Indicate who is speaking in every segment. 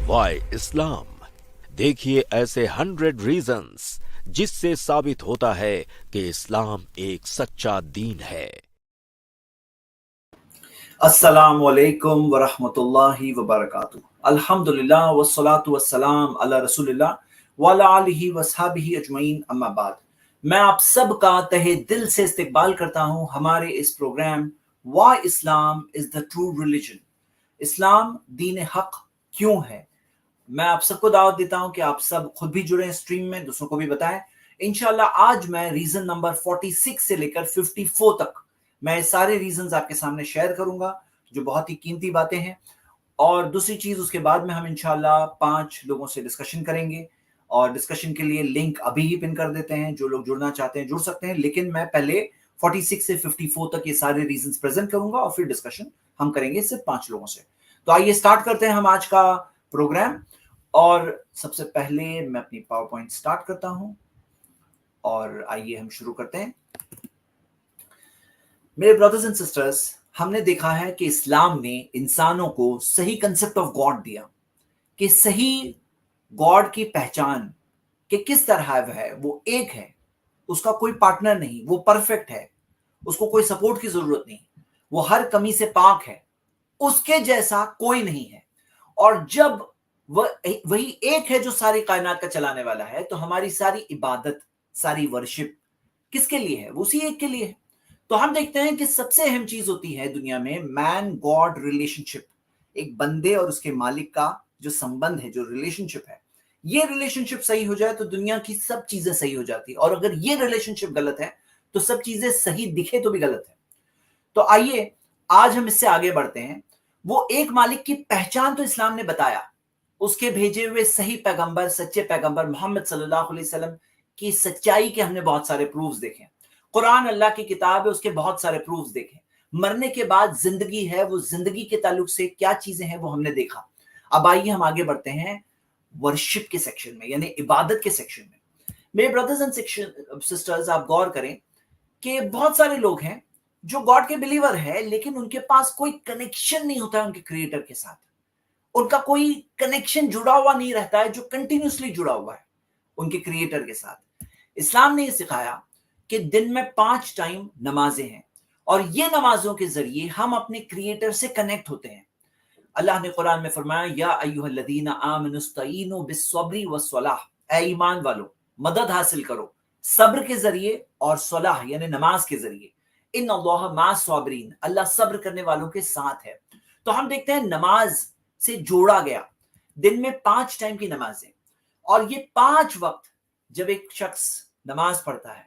Speaker 1: Y इस्लाम, देखिए ऐसे 100 reasons जिससे साबित होता है कि इस्लाम एक सच्चा दीन है।
Speaker 2: अस्सलामु अलैकुम वरहमतुल्लाहि वबरकातुहू। अल्हम्दुलिल्लाह वस्सलातु वस्सलाम अला रसूलिल्लाह व अला आलिहि वसहबिहि अजमईन, अम्मा बाद। मैं आप सब का तहे दिल से इस्तकबाल करता हूं हमारे इस programme why Islam is the true religion, इस्लाम दीन हक क्यों है। मैं आप सबको दावत देता हूं कि आप सब खुद भी जुड़े स्ट्रीम में, दूसरों को भी बताएं। इंशाल्लाह आज मैं रीजन नंबर 46 से लेकर 54 तक मैं सारे रीजंस आपके सामने शेयर करूंगा, जो बहुत ही कीमती बातें हैं। और दूसरी चीज, उसके बाद में हम इंशाल्लाह 5 लोगों से डिस्कशन करेंगे, और डिस्कशन के लिए लिंक अभी ही पिन कर देते हैं। जो लोग जुड़ना चाहते हैं जुड़ सकते हैं, लेकिन मैं पहले 46 से 54 तक ये सारे रीजंस प्रेजेंट करूंगा और फिर डिस्कशन हम करेंगे सिर्फ 5 लोगों से। तो आइए स्टार्ट करते हैं हम आज का प्रोग्राम। और सबसे पहले मैं अपनी पावर पॉइंट स्टार्ट करता हूं और आइए हम शुरू करते हैं। मेरे ब्रदर्स एंड सिस्टर्स, हमने देखा है कि इस्लाम ने इंसानों को सही कंसेप्ट ऑफ गॉड दिया, कि सही गॉड की पहचान कि किस तरह है। वो एक है, उसका कोई पार्टनर नहीं, वो परफेक्ट है, उसको कोई सपोर्ट की जरूरत नहीं, वो हर कमी से पाक है, उसके जैसा कोई नहीं है। और जब वही एक है जो सारी कायनात का चलाने वाला है, तो हमारी सारी इबादत, सारी वर्शिप किसके लिए है? उसी एक के लिए है। तो हम देखते हैं कि सबसे अहम चीज होती है दुनिया में मैन गॉड रिलेशनशिप। एक बंदे और उसके मालिक का जो संबंध है, जो रिलेशनशिप है, ये रिलेशनशिप सही हो जाए तो दुनिया की सब चीजें सही हो जाती है। और अगर ये रिलेशनशिप गलत है तो सब चीजें सही दिखे तो भी गलत है। तो आइए आज हम इससे आगे बढ़ते हैं। वो एक मालिक की पहचान तो इस्लाम ने बताया, उसके भेजे हुए सही पैगंबर, सच्चे पैगंबर मोहम्मद सल्लल्लाहु अलैहि वसल्लम की सच्चाई के हमने बहुत सारे प्रूफ्स देखे। कुरान अल्लाह की किताब है, उसके बहुत सारे प्रूफ्स देखे। मरने के बाद जिंदगी है, वो जिंदगी के ताल्लुक से क्या चीजें हैं वो हमने देखा। अब आइए हम आगे बढ़ते हैं वर्शिप के सेक्शन में, यानी इबादत के सेक्शन में। मेरे ब्रदर्स एंड सिस्टर्स, आप गौर करें कि बहुत सारे लोग हैं जो गॉड के बिलीवर है, लेकिन उनके पास कोई कनेक्शन नहीं होता है उनके क्रिएटर के साथ। उनका कोई कनेक्शन जुड़ा हुआ नहीं रहता है जो कंटिन्यूसली जुड़ा हुआ है उनके क्रिएटर के साथ। इस्लाम ने यह सिखाया कि दिन में 5 टाइम नमाजें हैं, और ये नमाजों के जरिए हम अपने क्रिएटर से कनेक्ट होते हैं। अल्लाह ने कुरान में फरमाया, या अय्युहल्लज़ीना आमनुस्तईनु बिस्सब्रि वस्सलाह, ऐ ईमान वालों मदद हासिल करो सब्र के जरिए और सलाह यानी नमाज के जरिए। इन्नल्लाह माअस साबिरीन, अल्लाह सब्र करने वालों के साथ है। तो हम देखते हैं नमाज से जोड़ा गया दिन में 5 टाइम की नमाजें, और ये 5 वक्त जब एक शख्स नमाज पढ़ता है,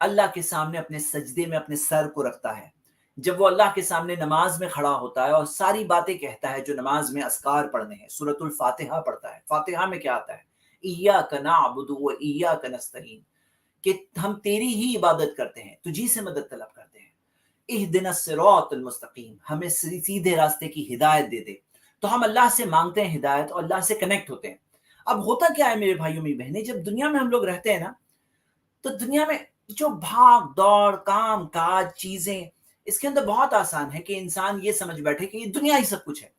Speaker 2: अल्लाह के सामने अपने सजदे में अपने सर को रखता है, जब वो अल्लाह के सामने नमाज में खड़ा होता है और सारी बातें कहता है जो नमाज में अस्कार पढ़ने हैं, सूरतुल फातिहा पढ़ता है। फातिहा में क्या आता है? इय्याका नअबुदु व इय्याका नस्तईन, कि हम तेरी ही इबादत करते हैं, तुझी से मदद तलब करते हैं। इहदिनस सिरातल मुस्तकीम, हमें सीधे रास्ते की हिदायत दे दे। तो हम अल्लाह से मांगते हैं हिदायत और अल्लाह से कनेक्ट होते हैं। अब होता क्या है मेरे भाइयों मेरी बहनें, जब दुनिया में हम लोग रहते हैं ना, तो दुनिया में जो भाग दौड़, काम काज, चीजें, इसके अंदर बहुत आसान है कि इंसान ये समझ बैठे कि ये दुनिया ही सब कुछ है,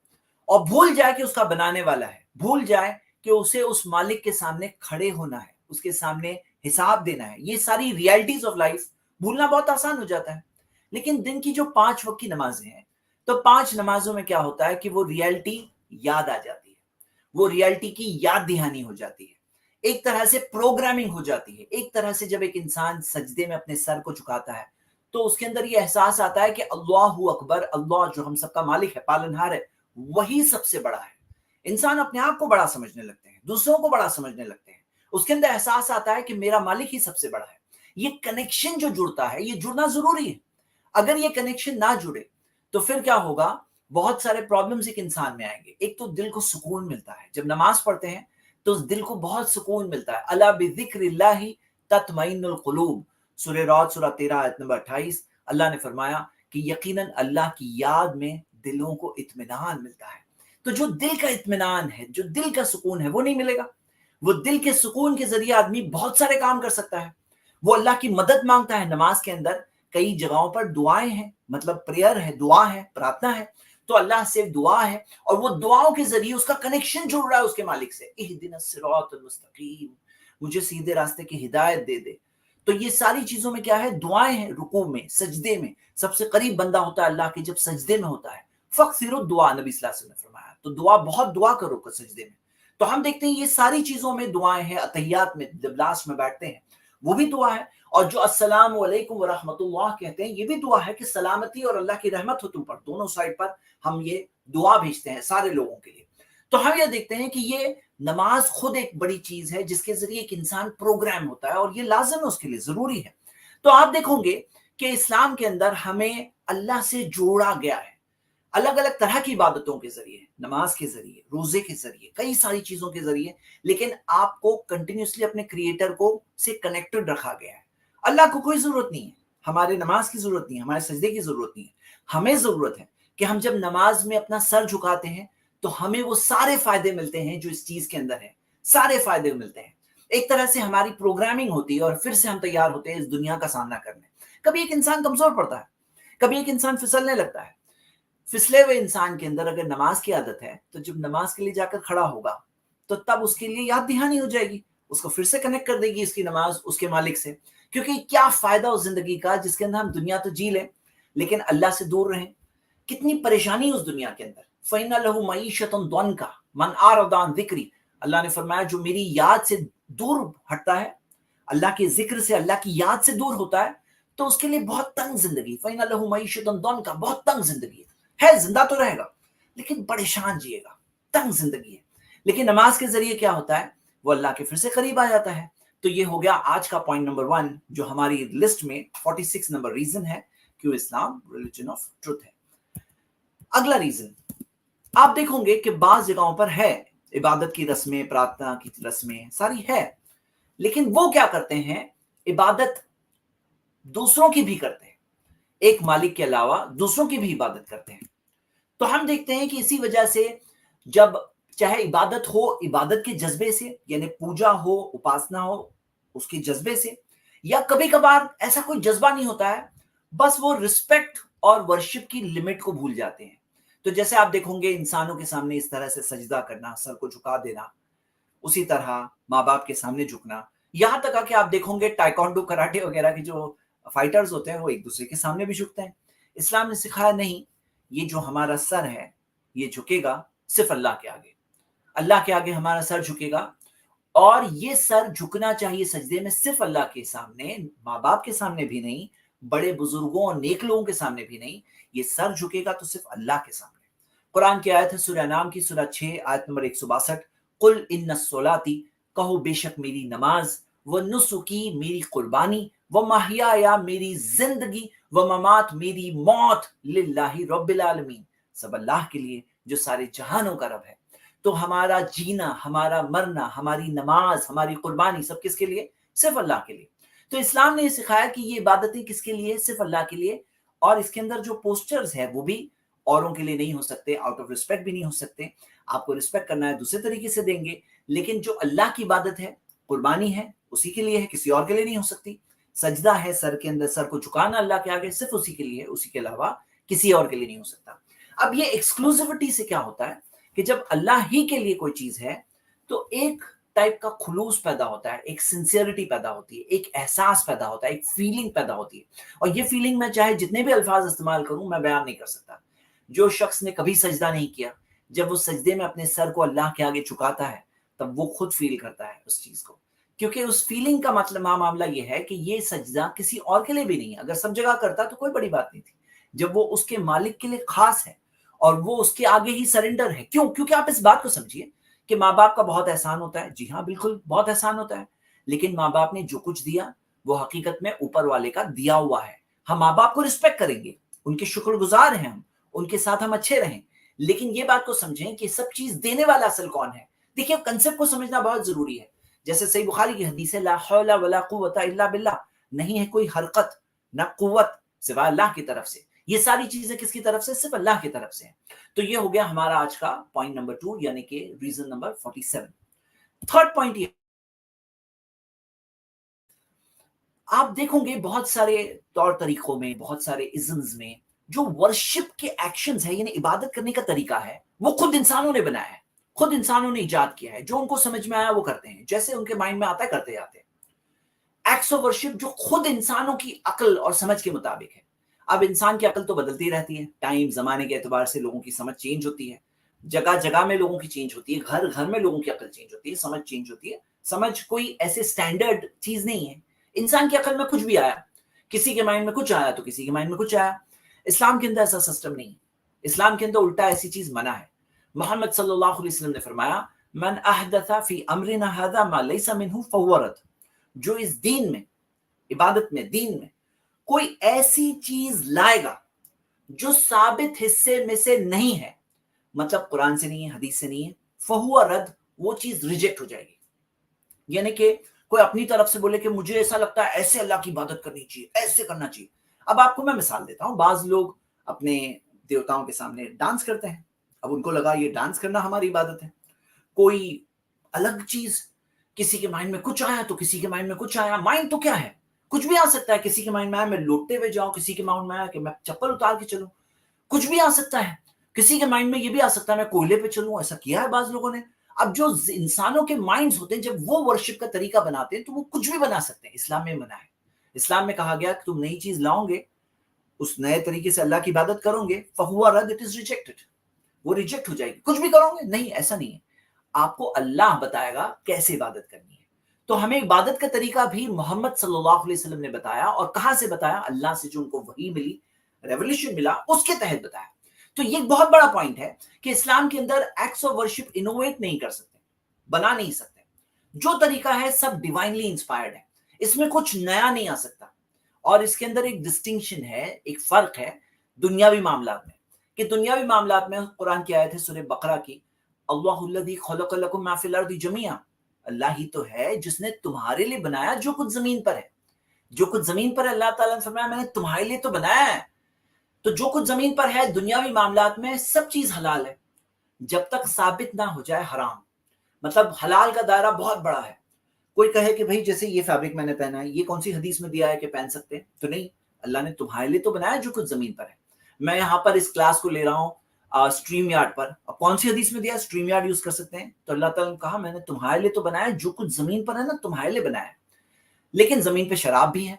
Speaker 2: और भूल जाए कि उसका बनाने वाला है, भूल जाए कि उसे उस मालिक के सामने खड़े होना है, उसके सामने हिसाब देना है। ये सारी रियलिटीज ऑफ लाइफ भूलना बहुत आसान हो जाता है। लेकिन दिन की जो 5 वक्त की नमाजें हैं, तो 5 नमाजों में क्या होता है कि वो रियलिटी याद आ जाती है, वो रियलिटी की याद दहानी हो जाती है, एक तरह से प्रोग्रामिंग हो जाती है। एक तरह से जब एक इंसान सजदे में अपने सर को झुकाता है, तो उसके अंदर ये एहसास आता है कि अल्लाहु अकबर, अल्लाह जो हम सबका मालिक है, पालनहार है, वही सबसे बड़ा है। इंसान अपने आप को बड़ा समझने लगते हैं, दूसरों को बड़ा समझने लगते हैं। उसके अंदर एहसास आता है कि मेरा मालिक ही सबसे बड़ा है। ये कनेक्शन जो जुड़ता है, ये जुड़ना जरूरी है। अगर ये कनेक्शन ना जुड़े तो फिर क्या होगा? बहुत सारे प्रॉब्लम्स एक इंसान में आएंगे। एक तो दिल को सुकून मिलता है, जब नमाज पढ़ते हैं तो दिल को बहुत सुकून मिलता है। अला बिज़िक्रिल्लाहि तत्मइन्नुल कुलूब, सूरह राद सूरह 13 आयत नंबर 28, अल्लाह ने फरमाया कि यकीनन अल्लाह की याद में दिलों को इत्मीनान मिलता है। तो जो दिल का इत्मीनान है, जो दिल का सुकून है, वो नहीं मिलेगा। वो दिल के सुकून के जरिए आदमी बहुत सारे काम कर सकता है। वो अल्लाह की मदद मांगता है। नमाज के अंदर कई जगहों पर दुआएं हैं, मतलब प्रेयर है, दुआ है, प्रार्थना है। तो तो अल्लाह से दुआ है और वो दुआओं के जरिए उसका कनेक्शन जुड़ रहा है उसके मालिक से, इहदिनस सिरातल मुस्तकीम, मुझे सीधे रास्ते की हिदायत दे दे। तो ये सारी चीजों में क्या है, दुआएं हैं। रुकू में, सजदे में सबसे करीब बंदा होता है अल्लाह के जब सजदे में होता है। फक्सिरो दुआ, नबी सल्लल्लाहु अलैहि वसल्लम ने फरमाया, तो दुआ बहुत दुआ करो सजदे में। तो हम देखते हैं ये सारी चीजों में दुआएं हैं। अतहियात में जब लास्ट में बैठते हैं वो भी दुआ है, और जो अस्सलाम वालेकुम व रहमतुल्लाह कहते हैं ये भी दुआ है कि सलामती और अल्लाह की रहमत हो तुम पर। दोनों साइड पर हम ये दुआ भेजते हैं सारे लोगों के लिए। तो हम ये देखते हैं कि ये नमाज खुद एक बड़ी चीज है जिसके जरिए एक इंसान प्रोग्राम होता है और ये लाजिम है, उसके लिए जरूरी है। तो आप देखोगे कि इस्लाम के अंदर हमें अल्लाह से जोड़ा गया है अलग अलग तरह की इबादतों के जरिए, नमाज के जरिए, रोजे के जरिए, कई सारी चीजों के जरिए, लेकिन आपको कंटिन्यूसली अपने क्रिएटर को से कनेक्टेड रखा गया है। अल्लाह को कोई जरूरत नहीं है, हमारे नमाज की जरूरत नहीं है, हमारे सजदे की जरूरत नहीं है। हमें जरूरत है कि हम जब नमाज में अपना सर झुकाते हैं तो हमें वो सारे फायदे मिलते हैं जो इस चीज के अंदर है, सारे फायदे मिलते हैं। एक तरह से हमारी प्रोग्रामिंग होती है और फिर से हम तैयार होते हैं इस दुनिया का सामना करने। कभी एक इंसान कमजोर पड़ता है, कभी एक इंसान फिसलने लगता है। फिसले हुए इंसान के अंदर अगर नमाज की आदत है तो जब नमाज के लिए जाकर खड़ा होगा तो तब उसके लिए याद दहानी हो जाएगी, उसको फिर से कनेक्ट कर देगी इसकी नमाज उसके मालिक से। क्योंकि क्या फायदा उस जिंदगी का जिसके अंदर हम दुनिया तो जी लें लेकिन अल्लाह से दूर रहें। कितनी परेशानी उस दुनिया के अंदर। फ़इन्ना लहू मईशतुन दंका मन आरदा अन ज़िक्री, अल्लाह ने फरमाया जो मेरी याद से दूर हटता है, अल्लाह के जिक्र से, अल्लाह की याद से दूर होता है, तो उसके लिए बहुत तंग जिंदगी। फ़इन्ना लहू मईशतुन दंका, बहुत तंग जिंदगी है, जिंदा तो रहेगा लेकिन परेशान जिएगा, तंग जिंदगी है। लेकिन नमाज के जरिए क्या होता है, वो अल्लाह के फिर से करीब आ जाता है। तो ये हो गया आज का पॉइंट नंबर 1 जो हमारी लिस्ट में 46 नंबर रीजन है क्यों इस्लाम रिलीजन ऑफ ट्रुथ है। अगला रीजन आप देखोगे कि बाज जगहों पर है इबादत की रस्में, प्रार्थना की रस्में सारी है, लेकिन वो क्या करते हैं, इबादत दूसरों की भी करते हैं, एक मालिक के अलावा दूसरों की भी इबादत करते हैं। तो हम देखते हैं कि इसी वजह से जब चाहे इबादत हो, इबादत के जज्बे से, यानी पूजा हो, उपासना हो उसके जज्बे से, या कभी कभार ऐसा कोई जज्बा नहीं होता है, बस वो रिस्पेक्ट और वर्शिप की लिमिट को भूल जाते हैं। तो जैसे आप देखोगे इंसानों के सामने इस तरह से सजदा करना, सर को झुका देना, उसी तरह माँ बाप के सामने झुकना, यहां तक कि आप देखोगे टाइकोंडो, कराटे वगैरह के जो फाइटर्स होते हैं वो एक दूसरे के सामने भी झुकते हैं। इस्लाम ने सिखाया नहीं, ये जो हमारा सर है ये झुकेगा सिर्फ अल्लाह के आगे, अल्लाह के आगे हमारा सर झुकेगा। और ये सर झुकना चाहिए सजदे में सिर्फ अल्लाह के सामने, माँ बाप के सामने भी नहीं, बड़े बुजुर्गों और नेक लोगों के सामने भी नहीं, ये सर झुकेगा तो सिर्फ अल्लाह के सामने। कुरान की आयत है सूरह नाम की सूरह 6 आयत नंबर 162, कुल इन्ना सोलाती, कहो बेशक मेरी नमाज, व नुसुकी मेरी कुर्बानी, व महिया मेरी जिंदगी, व ममात मेरी मौत, लिल्लाहि रब्बिल आलमीन, सब अल्लाह के लिए जो सारे जहानों का रब है। तो हमारा जीना, हमारा मरना, हमारी नमाज, हमारी कुर्बानी सब किसके लिए, सिर्फ अल्लाह के लिए। तो इस्लाम ने सिखाया कि ये इबादतें किसके लिए, सिर्फ अल्लाह के लिए। और इसके अंदर जो पोस्चर्स है वो भी औरों के लिए नहीं हो सकते, आउट ऑफ रिस्पेक्ट भी नहीं हो सकते। आपको रिस्पेक्ट करना है दूसरे तरीके से देंगे, लेकिन जो अल्लाह की इबादत है, कुर्बानी है, उसी के लिए है, किसी और के लिए नहीं हो सकती। सजदा है, सर के अंदर सर को झुकाना अल्लाह के आगे, सिर्फ उसी के लिए है, उसी के अलावा किसी और के लिए नहीं हो सकता। अब ये एक्सक्लूसिविटी से क्या होता है कि जब अल्लाह ही के लिए कोई चीज है तो एक टाइप का खुलूस पैदा होता है, एक सिंसियरिटी पैदा होती है, एक एहसास पैदा होता है, एक फीलिंग पैदा होती है। और ये फीलिंग मैं चाहे जितने भी अल्फाज इस्तेमाल करूं मैं बयान नहीं कर सकता। जो शख्स ने कभी सजदा नहीं किया, जब वो सजदे में अपने सर को अल्लाह के आगे झुकाता है तब वो खुद फील करता है उस चीज को, क्योंकि उस फीलिंग का मतलब मामला ये है कि ये सजदा किसी और के लिए भी नहीं है। अगर सब जगह करता तो कोई बड़ी बात नहीं थी, जब वो उसके मालिक के लिए खास है और वो उसके आगे ही सरेंडर है। क्यों? क्योंकि आप इस बात को समझिए कि माँ बाप का बहुत एहसान होता है। जी हाँ, बिल्कुल बहुत एहसान होता है, लेकिन माँ बाप ने जो कुछ दिया वो हकीकत में ऊपर वाले का दिया हुआ है। हम माँ बाप को रिस्पेक्ट करेंगे, उनके शुक्रगुजार हैं हम, उनके साथ हम अच्छे रहें, लेकिन ये बात को समझें कि सब चीज देने वाला असल कौन है। देखिए, कंसेप्ट को समझना बहुत जरूरी है। जैसे सही बुखारी की हदीस है, ला हौला वला कुव्वता इल्ला बिल्लाह, नहीं है कोई हरकत ना कुव्वत सिवाय अल्लाह की तरफ से। ये सारी चीजें किसकी तरफ से? सिर्फ अल्लाह की तरफ से है। तो ये हो गया हमारा आज का पॉइंट नंबर 2 यानी कि रीजन नंबर 47। थर्ड पॉइंट ये, आप देखोगे बहुत सारे तौर तरीकों में, बहुत सारे इज़म्स में جو ورشپ کے ایکشنز ہے یعنی عبادت کرنے کا طریقہ ہے وہ خود انسانوں نے بنایا ہے, خود انسانوں نے ایجاد کیا ہے, جو ان کو سمجھ میں آیا وہ کرتے ہیں, جیسے ان کے مائنڈ میں آتا ہے کرتے جاتے ہیں. ایکٹس آف ورشپ جو خود انسانوں کی عقل اور سمجھ کے مطابق ہے. اب انسان کی عقل تو بدلتی رہتی ہے, ٹائم زمانے کے اعتبار سے لوگوں کی سمجھ چینج ہوتی ہے, جگہ جگہ میں لوگوں کی چینج ہوتی ہے, گھر گھر میں لوگوں کی عقل چینج ہوتی ہے, سمجھ چینج ہوتی ہے. سمجھ کوئی ایسے سٹینڈرڈ چیز نہیں ہے. انسان کی عقل میں کچھ بھی آیا, کسی کے مائنڈ میں کچھ آیا تو کسی کے مائنڈ میں کچھ آیا. اسلام کے اندر ایسا سسٹم نہیں ہے. اسلام کے اندر الٹا ایسی چیز منع ہے. محمد صلی اللہ علیہ وسلم نے فرمایا من احدث فی امرنا هذا ما ليس منه فهو رد. جو اس دین میں, عبادت میں, دین میں کوئی ایسی چیز لائے گا جو ثابت حصے میں سے نہیں ہے, مطلب قرآن سے نہیں ہے, حدیث سے نہیں ہے, فہو رد, وہ چیز ریجیکٹ ہو جائے گی. یعنی کہ کوئی اپنی طرف سے بولے کہ مجھے ایسا لگتا ہے ایسے اللہ کی عبادت کرنی چاہیے, ایسے کرنا چاہیے. اب آپ کو میں مثال دیتا ہوں. بعض لوگ اپنے دیوتاؤں کے سامنے ڈانس کرتے ہیں, اب ان کو لگا یہ ڈانس کرنا ہماری عبادت ہے. کوئی الگ چیز, کسی کے مائنڈ میں کچھ آیا تو کسی کے مائنڈ میں کچھ آیا. مائنڈ تو کیا ہے, کچھ بھی آ سکتا ہے. کسی کے مائنڈ میں آیا میں لوٹتے ہوئے جاؤں, کسی کے مائنڈ میں آیا کہ میں چپل اتار کے چلوں, کچھ بھی آ سکتا ہے. کسی کے مائنڈ میں یہ بھی آ سکتا ہے میں کوئلے پہ چلوں, ایسا کیا ہے بعض لوگوں نے. اب جو انسانوں کے مائنڈز ہوتے ہیں جب وہ ورشپ کا طریقہ بناتے ہیں تو وہ کچھ بھی بنا سکتے ہیں. اسلام میں منع ہے. اسلام میں کہا گیا کہ تم نئی چیز لاؤ گے, اس نئے طریقے سے اللہ کی عبادت کرو گے, فہو رد, اٹ از ریجیکٹڈ, وہ ریجیکٹ ہو جائے گی. کچھ بھی کرو گے, نہیں, ایسا نہیں ہے. آپ کو اللہ بتائے گا کیسے عبادت کرنی ہے. تو ہمیں عبادت کا طریقہ بھی محمد صلی اللہ علیہ وسلم نے بتایا, اور کہاں سے بتایا, اللہ سے جو ان کو وحی ملی, ریولیوشن ملا, اس کے تحت بتایا. تو یہ بہت بڑا پوائنٹ ہے کہ اسلام کے اندر ایکٹس آف ورشپ انوویٹ نہیں کر سکتے, بنا نہیں سکتے. جو طریقہ ہے سب ڈیوائنلی انسپائرڈ ہے, اس میں کچھ نیا نہیں آ سکتا. اور اس کے اندر ایک ڈسٹنکشن ہے, ایک فرق ہے دنیاوی معاملات میں, کہ دنیاوی معاملات میں قرآن کی آیت ہے سورہ بقرہ کی, اللہ الذی خلق لکم ما فی الارض جمیعا, اللہ ہی تو ہے جس نے تمہارے لیے بنایا جو کچھ زمین پر ہے. جو کچھ زمین پر ہے اللہ تعالیٰ نے فرمایا میں نے تمہارے لیے تو بنایا ہے. تو جو کچھ زمین پر ہے دنیاوی معاملات میں سب چیز حلال ہے جب تک ثابت نہ ہو جائے حرام. مطلب حلال کا دائرہ بہت بڑا ہے. کوئی کہے کہ بھئی جیسے یہ فیبرک میں نے پہنا ہے, یہ کون سی حدیث میں دیا ہے کہ پہن سکتے ہیں, تو نہیں, اللہ نے تمہارے لیے تو بنایا جو کچھ زمین پر ہے. میں یہاں پر اس کلاس کو لے رہا ہوں اسٹریم یارڈ پر, اب کون سی حدیث میں دیا اسٹریم یارڈ یوز کر سکتے ہیں, تو اللہ تعالیٰ نے کہا میں نے تمہارے لیے تو بنایا جو کچھ زمین پر ہے نا, تمہارے لیے بنایا. لیکن زمین پہ شراب بھی ہے,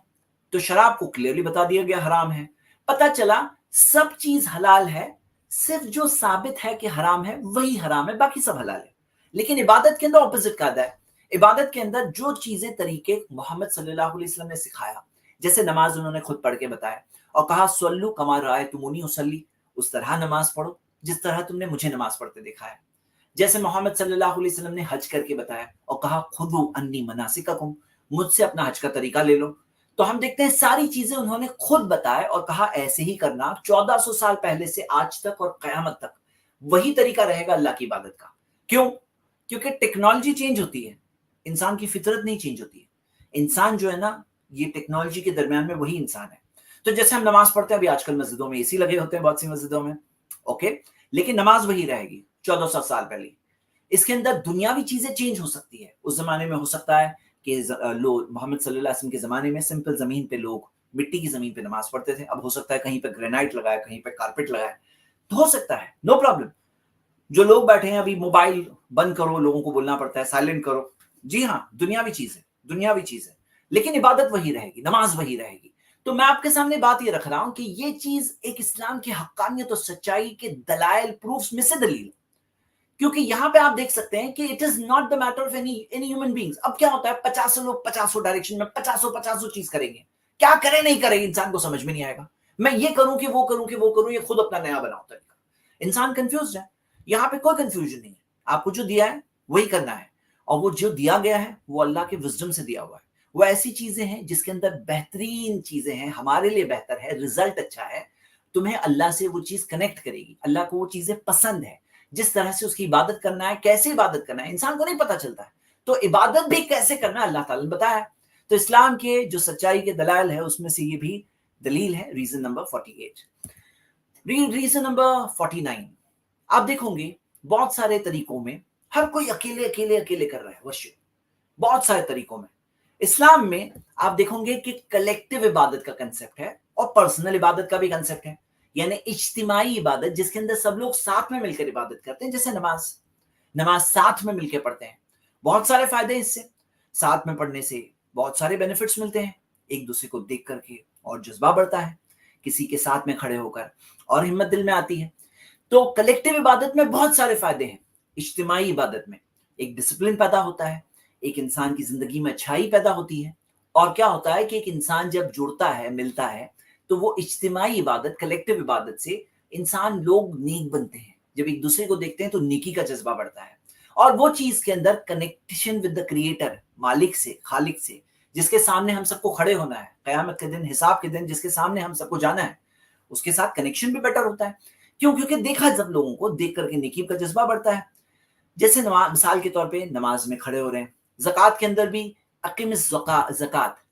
Speaker 2: تو شراب کو کلیئرلی بتا دیا گیا حرام ہے. پتہ چلا سب چیز حلال ہے, صرف جو ثابت ہے کہ حرام ہے وہی حرام ہے, باقی سب حلال ہے. لیکن عبادت کے اندر اپوزٹ قاعدہ ہے. عبادت کے اندر جو چیزیں طریقے محمد صلی اللہ علیہ وسلم نے سکھایا, جیسے نماز انہوں نے خود پڑھ کے بتایا اور کہا صلو کما رأیتمونی اصلی, اس طرح نماز پڑھو جس طرح تم نے مجھے نماز پڑھتے دیکھا ہے. جیسے محمد صلی اللہ علیہ وسلم نے حج کر کے بتایا اور کہا خذوا انی مناسککم, مجھ سے اپنا حج کا طریقہ لے لو. تو ہم دیکھتے ہیں ساری چیزیں انہوں نے خود بتائے اور کہا ایسے ہی کرنا. 1400 سال پہلے سے آج تک اور قیامت تک وہی طریقہ رہے گا اللہ کی عبادت کا. کیوں؟ کیونکہ ٹیکنالوجی چینج ہوتی ہے, انسان کی فطرت نہیں چینج ہوتی ہے. انسان جو ہے نا, یہ ٹیکنالوجی کے درمیان میں وہی انسان ہے. تو جیسے ہم نماز پڑھتے ہیں, ابھی آج کل مسجدوں میں اے سی لگے ہوتے ہیں بہت سی مسجدوں میں, اوکے, لیکن نماز وہی رہے گی 1400 سال پہلے. اس کے اندر دنیاوی چیزیں چینج ہو سکتی ہے. اس زمانے میں ہو سکتا ہے کہ لوگ محمد صلی اللہ علیہ وسلم کے زمانے میں سمپل زمین پہ لوگ مٹی کی زمین پہ نماز پڑھتے تھے, اب ہو سکتا ہے کہیں پہ گرینائٹ لگائے, کہیں پہ کارپیٹ لگائے, تو ہو سکتا ہے, نو پرابلم. جو لوگ بیٹھے ہیں ابھی موبائل بند کرو, لوگوں کو بولنا پڑتا ہے سائلنٹ کرو, جی ہاں دنیاوی چیز ہے, دنیاوی چیز ہے, لیکن عبادت وہی رہے گی, نماز وہی رہے گی. تو میں آپ کے سامنے بات یہ رکھ رہا ہوں کہ یہ چیز ایک اسلام کی حقانیت اور سچائی کے دلائل, پروفز میں سے دلیل. کیونکہ یہاں پہ آپ دیکھ سکتے ہیں کہ it is not the matter of any human beings. اب کیا ہوتا ہے, 50 لوگ 50 ڈائریکشن میں 50 چیز کریں گے, کیا کریں نہیں کریں گے انسان کو سمجھ میں نہیں آئے گا. میں یہ کروں کہ وہ کروں کہ وہ کروں, یہ خود اپنا نیا بناؤ طریقہ. انسان کنفیوزڈ ہے. یہاں پہ کوئی کنفیوژن نہیں ہے, آپ کو جو دیا ہے وہی کرنا ہے, اور وہ جو دیا گیا ہے وہ اللہ کے وزڈم سے دیا ہوا ہے. وہ ایسی چیزیں ہیں جس کے اندر بہترین چیزیں ہیں, ہمارے لیے بہتر ہے, رزلٹ اچھا ہے, تمہیں اللہ سے وہ چیز کنیکٹ کرے گی. اللہ کو وہ چیزیں پسند ہے, جس طرح سے اس کی عبادت کرنا ہے, کیسے عبادت کرنا ہے انسان کو نہیں پتا چلتا ہے. تو عبادت بھی کیسے کرنا ہے اللہ تعالیٰ نے بتایا ہے. تو اسلام کے جو سچائی کے دلائل ہے اس میں سے یہ بھی دلیل ہے. Reason number 48. ریزن نمبر 49, آپ دیکھو گے بہت سارے طریقوں میں ہر کوئی اکیلے کر رہا ہے ورشپ, بہت سارے طریقوں میں. اسلام میں آپ دیکھو گے کہ کلیکٹیو عبادت کا کنسپٹ ہے اور پرسنل عبادت کا بھی کنسپٹ ہے. यानी इज्तिमाई इबादत, जिसके अंदर सब लोग साथ में मिलकर इबादत करते हैं, जैसे नमाज साथ में मिलकर पढ़ते हैं। बहुत सारे फायदे इससे, साथ में पढ़ने से बहुत सारे बेनिफिट्स मिलते हैं, एक दूसरे को देख करके और जज्बा बढ़ता है, किसी के साथ में खड़े होकर और हिम्मत दिल में आती है। तो कलेक्टिव इबादत में बहुत सारे फायदे हैं। इज्तिमाई इबादत में एक डिसिप्लिन पैदा होता है, एक इंसान की जिंदगी में अच्छाई पैदा होती है, और क्या होता है कि एक इंसान जब जुड़ता है, मिलता है, तो वो इज्तिमाई इबादत, कलेक्टिव इबादत से इंसान, लोग नेक बनते हैं। जब एक दूसरे को देखते हैं तो नेकी का जज्बा बढ़ता है, और वो चीज के अंदर कनेक्शन विद द क्रिएटर, मालिक से, खालिक से, जिसके सामने हम सबको खड़े होना है कयामत के दिन, हिसाब के दिन, जिसके सामने हम सबको जाना है, उसके साथ कनेक्शन भी बेटर होता है। क्यों? क्योंकि देखा जब लोगों को, देख करके नेकी का जज्बा बढ़ता है। जैसे मिसाल के तौर पे नमाज में खड़े हो रहे हैं, ज़कात के अंदर भी अकीमिस ज़कात,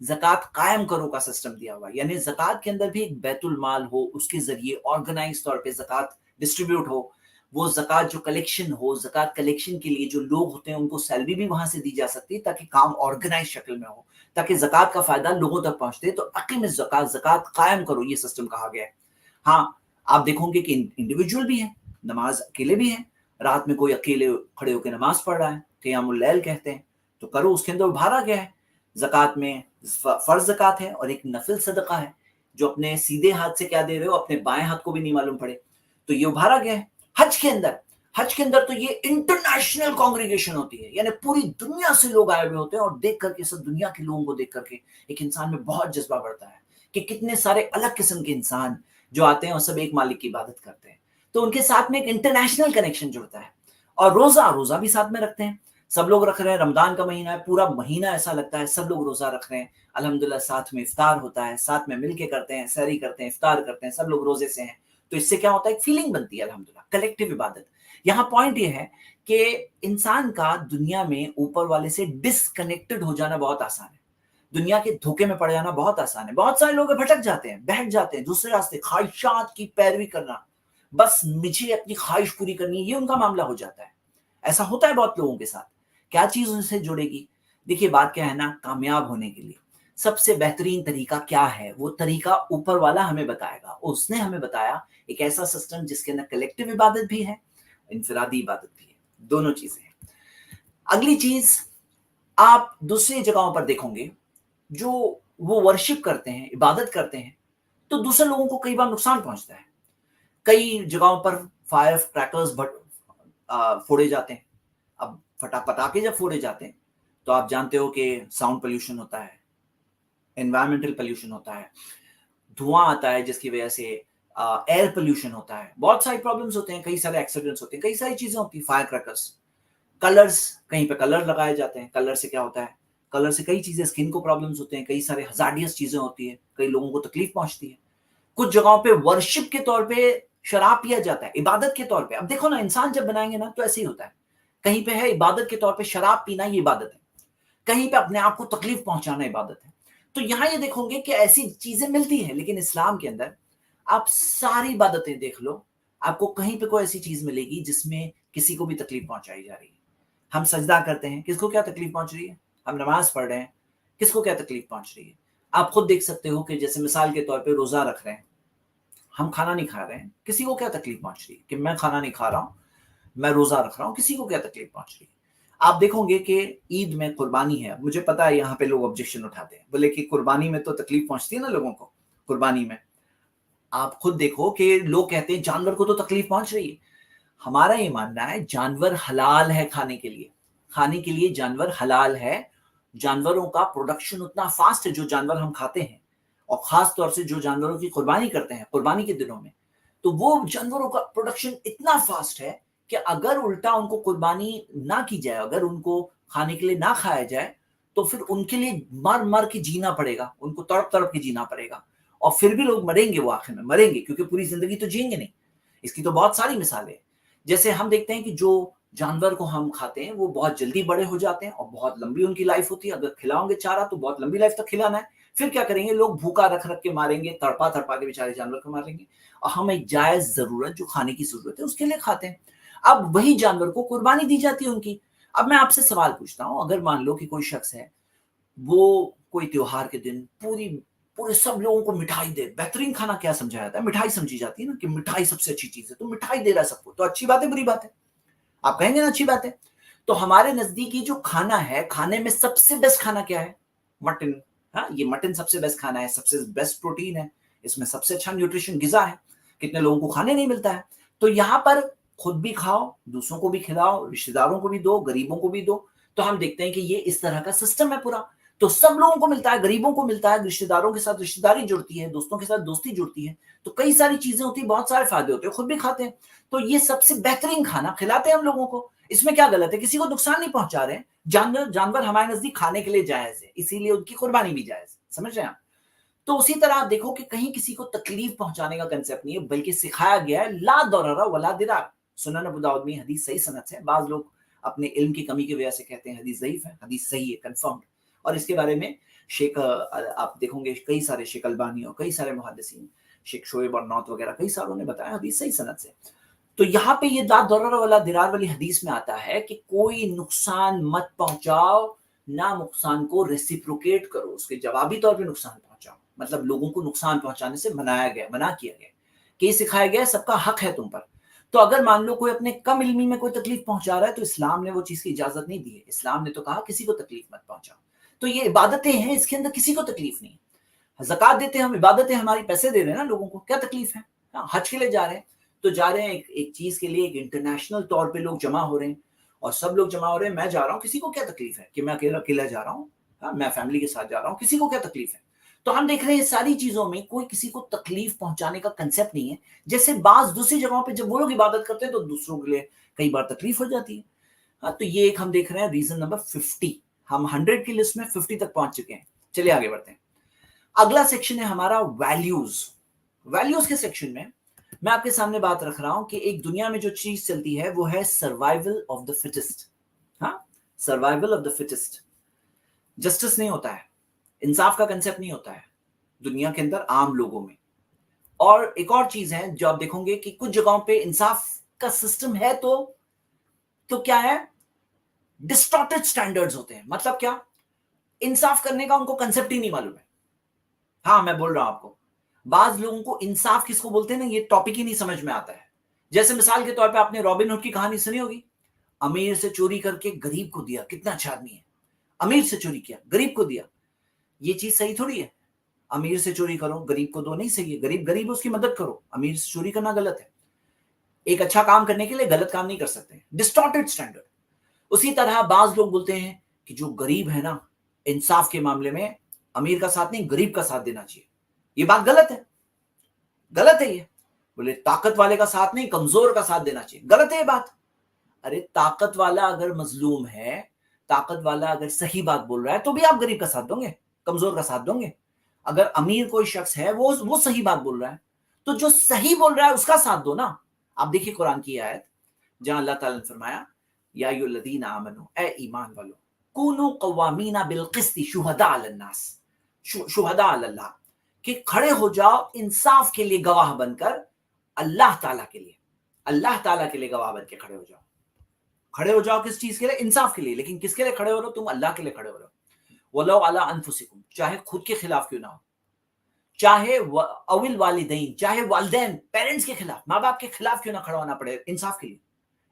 Speaker 2: ज़कात कायम करो का सिस्टम दिया हुआ है, यानी ज़कात के अंदर भी एक बैतुल माल हो, उसके जरिए ऑर्गेनाइज तौर पे ज़कात डिस्ट्रीब्यूट हो, वो ज़कात जो कलेक्शन हो, ज़कात कलेक्शन के लिए जो लोग होते हैं उनको सैलरी भी वहां से दी जा सकती है, ताकि काम ऑर्गेनाइज शक्ल में हो, ताकि ज़कात का फायदा लोगों तक पहुंचते। तो अकीमिस ज़कात, ज़कात कायम करो, ये सिस्टम कहा गया है। हाँ, आप देखोगे कि इंडिविजुअल भी है, नमाज अकेले भी है, रात में कोई अकेले खड़े होकर नमाज पढ़ रहा है, क़ियामुल लैल कहते हैं, तो करो, उसके अंदर उभारा गया है। ज़कात में फर्ज ज़कात है और एक नफिल सदका है, जो अपने सीधे हाथ से क्या दे रहे हो, अपने बाएं हाथ को भी नहीं मालूम पड़े, तो ये उभारा गया है। हज के अंदर तो ये इंटरनेशनल कांग्रेगेशन होती है, यानी पूरी दुनिया से लोग आए हुए होते हैं, और देख करके, सब दुनिया के लोगों को देख करके एक इंसान में बहुत जज्बा बढ़ता है कि कितने सारे अलग किस्म के इंसान जो आते हैं और सब एक मालिक की इबादत करते हैं, तो उनके साथ में एक इंटरनेशनल कनेक्शन जुड़ता है। और रोजा भी साथ में रखते हैं, सब लोग रख रहे हैं, रमजान का महीना है, पूरा महीना ऐसा लगता है सब लोग रोजा रख रहे हैं, अल्हम्दुलिल्लाह, साथ में इफ्तार होता है, साथ में मिलके करते हैं, सहरी करते हैं, इफ्तार करते हैं, सब लोग रोजे से हैं, तो इससे क्या होता है, एक फीलिंग बनती है, अल्हम्दुलिल्लाह, कलेक्टिव इबादत। यहाँ पॉइंट ये है कि इंसान का दुनिया में ऊपर वाले से डिसकनेक्टेड हो जाना बहुत आसान है, दुनिया के धोखे में पड़ जाना बहुत आसान है। बहुत सारे लोग भटक जाते हैं, बैठ जाते हैं दूसरे रास्ते, ख्वाहिशात की पैरवी करना, बस मुझे अपनी ख्वाहिश पूरी करनी है, ये उनका मामला हो जाता है। ऐसा होता है बहुत लोगों के साथ। क्या चीज उनसे जुड़ेगी? देखिए, बात क्या है ना, कामयाब होने के लिए सबसे बेहतरीन तरीका क्या है, वो तरीका ऊपर वाला हमें बताएगा। उसने हमें बताया एक ऐसा सिस्टम जिसके अंदर कलेक्टिव इबादत भी है, इनफरादी इबादत भी है, दोनों चीजें हैं। अगली चीज, आप दूसरी जगहों पर देखोगे, जो वो वर्शिप करते हैं, इबादत करते हैं, तो दूसरे लोगों को कई बार नुकसान पहुंचता है। कई जगहों पर फायर क्रैकर्स फोड़े जाते हैं। अब पटाखे जब फोड़े जाते हैं तो आप जानते हो कि साउंड पोल्यूशन होता है, एनवायरमेंटल पोल्यूशन होता है, धुआं आता है, जिसकी वजह से एयर पोल्यूशन होता है, बहुत सारी प्रॉब्लम्स होते हैं, कई सारे एक्सीडेंट्स होते हैं, कई सारी चीजें होती है। फायर क्रैकर्स, कलर्स, कहीं पे कलर लगाए जाते हैं, कलर से क्या होता है, कलर से कई चीजें, स्किन को प्रॉब्लम्स होते हैं, कई सारे हजार्डियस चीजें होती है, कई लोगों को तकलीफ पहुंचती है। कुछ जगहों पे वर्शिप के तौर पे शराब पिया जाता है, इबादत के तौर पे। अब देखो ना, इंसान जब बनाएंगे ना तो ऐसे ही होता है, कहीं पे है इबादत के तौर पे शराब पीना, ये इबादत है, कहीं पे अपने आप को तकलीफ पहुंचाना इबादत है। तो यहां ये देखोगे कि ऐसी चीजें मिलती हैं, लेकिन इस्लाम के अंदर आप सारी इबादतें देख लो, आपको कहीं पे कोई ऐसी चीज मिलेगी जिसमें किसी को भी तकलीफ पहुंचाई जा रही है। हम सजदा करते हैं, किसको क्या तकलीफ पहुंच रही है? हम नमाज पढ़ रहे हैं, किसको क्या तकलीफ पहुंच रही है? आप खुद देख सकते हो कि जैसे मिसाल के तौर पे रोजा रख रहे हैं, हम खाना नहीं खा रहे हैं, किसी को क्या तकलीफ पहुंच रही है कि मैं खाना नहीं खा रहा हूं, मैं रोजा रख रहा हूं, किसी को क्या तकलीफ पहुंच रही है? आप देखोगे कि ईद में कुर्बानी है, मुझे पता है यहाँ पे लोग ऑब्जेक्शन उठाते हैं, बोले कि कुर्बानी में तो तकलीफ पहुंचती है ना लोगों को, कुर्बानी में आप खुद देखो कि लोग कहते हैं जानवर को तो तकलीफ पहुंच रही है। हमारा ये मानना है जानवर हलाल है खाने के लिए जानवर हलाल है। जानवरों का प्रोडक्शन उतना फास्ट है, जो जानवर हम खाते हैं, और खास तौर से जो जानवरों की कुर्बानी करते हैं कुर्बानी के दिनों में, तो वो जानवरों का प्रोडक्शन इतना फास्ट है कि अगर उल्टा उनको कुर्बानी ना की जाए, अगर उनको खाने के लिए ना खाया जाए, तो फिर उनके लिए मर मर के जीना पड़ेगा, उनको तड़प तड़प के जीना पड़ेगा, और फिर भी लोग मरेंगे, वो आखिर में मरेंगे, क्योंकि पूरी जिंदगी तो जिएंगे नहीं। इसकी तो बहुत सारी मिसालें हैं। जैसे हम देखते हैं कि जो जानवर को हम खाते हैं वो बहुत जल्दी बड़े हो जाते हैं और बहुत लंबी उनकी लाइफ होती है। अगर खिलाओगे चारा तो बहुत लंबी लाइफ तक खिलाना है, फिर क्या करेंगे लोग, भूखा रख रख के मारेंगे, तड़पा तड़पा के बेचारे जानवर को मारेंगे, और हम एक जायज जरूरत, जो खाने की जरूरत है, उसके लिए खाते हैं। अब वही जानवर को कुर्बानी दी जाती है उनकी। अब मैं आपसे सवाल पूछता हूं, अगर मान लो कि कोई शख्स है, वो कोई त्योहार के दिन पूरी पूरे सब लोगों को मिठाई दे। बेहतरीन खाना क्या समझा जाता है? मिठाई समझी जाती है ना, कि मिठाई सबसे अच्छी चीज है, तो मिठाई दे रहा है सबको, तो अच्छी बात है बुरी बात है? आप कहेंगे ना अच्छी बात है। तो हमारे नजदीकी जो खाना है, खाने में सबसे बेस्ट खाना क्या है? मटन। हाँ, ये मटन सबसे बेस्ट खाना है, सबसे बेस्ट प्रोटीन है, इसमें सबसे अच्छा न्यूट्रिशन गिजा है। कितने लोगों को खाने नहीं मिलता है। तो यहाँ पर खुद भी खाओ, दूसरों को भी खिलाओ, रिश्तेदारों को भी दो, गरीबों को भी दो। तो हम देखते हैं कि ये इस तरह का सिस्टम है पूरा। तो सब लोगों को मिलता है, गरीबों को मिलता है, रिश्तेदारों के साथ रिश्तेदारी जुड़ती है, दोस्तों के साथ दोस्ती जुड़ती है, तो कई सारी चीजें होती है, बहुत सारे फायदे होते हैं, खुद भी खाते हैं। तो ये सबसे बेहतरीन खाना खिलाते हैं हम लोगों को। इसमें क्या गलत है? किसी को नुकसान नहीं पहुंचा रहे हैं। जानवर हमारे नजदीक खाने के लिए जायज है, इसीलिए उनकी कुर्बानी भी जायज है। समझ रहे हैं आप? तो उसी तरह आप देखो कि कहीं किसी को तकलीफ पहुंचाने का कंसेप्ट नहीं है, बल्कि सिखाया गया है ला दररा वला दिरार। सुनन अबू दाऊद में हदीस सही सनद है। बाज लोग अपने इल्म की कमी की वजह से कहते हैं हदीस ज़ईफ है, हदीस सही है, कंफर्म्ड। और इसके बारे में शेख आप देखोगे कई सारे शेख अलबानी और कई सारे मुहद्दिसीन, शेख शोएब और नौत वगैरह कई सारों ने बताया हदीस सही सनद से। तो यहाँ पे ये ला दररा वला दिरार वाली हदीस में आता है कि कोई नुकसान मत पहुंचाओ, ना नुकसान को रेसिप्रोकेट करो, उसके जवाबी तौर पे नुकसान पहुंचाओ। मतलब लोगों को नुकसान पहुंचाने से मना किया गया कि ये सिखाया गया सबका हक है तुम पर। तो अगर मान लो कोई अपने कम इल्मी में कोई तकलीफ पहुंचा रहा है, तो इस्लाम ने वो चीज की इजाजत नहीं दी है। इस्लाम ने तो कहा किसी को तकलीफ मत पहुंचाओ। तो ये इबादतें हैं, इसके अंदर किसी को तकलीफ नहीं है। ज़कात देते हैं हम, इबादतें, हमारी पैसे दे रहे हैं ना लोगों को, क्या तकलीफ है? हज के लिए जा रहे हैं, तो जा रहे हैं एक चीज के लिए, एक इंटरनेशनल तौर पे लोग जमा हो रहे हैं, और सब लोग जमा हो रहे हैं, मैं जा रहा हूँ, किसी को क्या तकलीफ है कि मैं अकेला जा रहा हूँ? मैं फैमिली के साथ जा रहा हूँ, किसी को क्या तकलीफ है? तो हम देख रहे हैं सारी चीजों में कोई किसी को तकलीफ पहुंचाने का कंसेप्ट नहीं है। जैसे बाज दूसरी जगहों पे जब वो लोग इबादत करते हैं तो दूसरों के लिए कई बार तकलीफ हो जाती है। हाँ, तो ये एक हम देख रहे हैं रीजन नंबर 50। हम 100 की लिस्ट में 50 तक पहुंच चुके हैं। चलिए आगे बढ़ते हैं। अगला सेक्शन है हमारा वैल्यूज। वैल्यूज के सेक्शन में मैं आपके सामने बात रख रहा हूं कि एक दुनिया में जो चीज चलती है वो है सर्वाइवल ऑफ द फिटेस्ट। हाँ, survival of the fittest. Justice नहीं होता है, इंसाफ का कंसेप्ट नहीं होता है दुनिया के अंदर आम लोगों में। और एक और चीज है जो आप देखोगे कि कुछ जगहों पे इंसाफ का सिस्टम है, तो क्या है? डिस्टॉर्टेड स्टैंडर्ड्स होते हैं। मतलब क्या? इंसाफ करने का उनको कंसेप्ट ही नहीं मालूम है। हाँ, मैं बोल रहा हूं आपको, बाज लोगों को इंसाफ किसको बोलते हैं ना, ये टॉपिक ही नहीं समझ में आता है। जैसे मिसाल के तौर पे आपने रॉबिन हुड की कहानी सुनी होगी। अमीर से चोरी करके गरीब को दिया, कितना अच्छा आदमी है। अमीर से चोरी किया, गरीब को दिया, ये चीज सही थोड़ी है। अमीर से चोरी करो, गरीब को दो, नहीं सही है। गरीब गरीब उसकी मदद करो, अमीर से चोरी करना गलत है। एक अच्छा काम करने के लिए गलत काम नहीं कर सकते। Distorted standard. उसी तरह बाज लोग बोलते हैं कि जो गरीब है ना, इंसाफ के मामले में अमीर का साथ नहीं, गरीब का साथ देना चाहिए। ये बात गलत है, गलत है ये। बोले ताकत वाले का साथ नहीं, कमजोर का साथ देना चाहिए, गलत है ये बात। अरे ताकत वाला अगर मजलूम है, ताकत वाला अगर सही बात बोल रहा है, तो भी आप गरीब का साथ दोगे, कमजोर का साथ दोगे। अगर अमीर कोई शख्स है, वो सही बात बोल रहा है, तो जो सही बोल रहा है उसका साथ दो ना। आप देखिए कुरान की आयत जहां अल्लाह ताला ने फरमाया, या अय्युहल्लज़ीना आमनू, ए ईमान वालों, कूनू कव्वामीना बिल क़िस्ति शुहदा अलन्नास, शुहदा अलल्लाह, कि खड़े हो जाओ इंसाफ के लिए गवाह बनकर अल्लाह ताला के लिए। अल्लाह ताला के लिए गवाह बन के खड़े हो जाओ। खड़े हो जाओ किस चीज के लिए? इंसाफ के लिए। लेकिन किसके लिए खड़े हो रहे हो? तुम अल्लाह के लिए खड़े हो रहे हो। वलो अला अनफुसिकुम, चाहे खुद के खिलाफ क्यों ना हो, चाहे अविल वालिदैन, चाहे वालिदैन, पेरेंट्स के खिलाफ, माँ बाप के खिलाफ क्यों ना खड़ा होना पड़े, इंसाफ के लिए,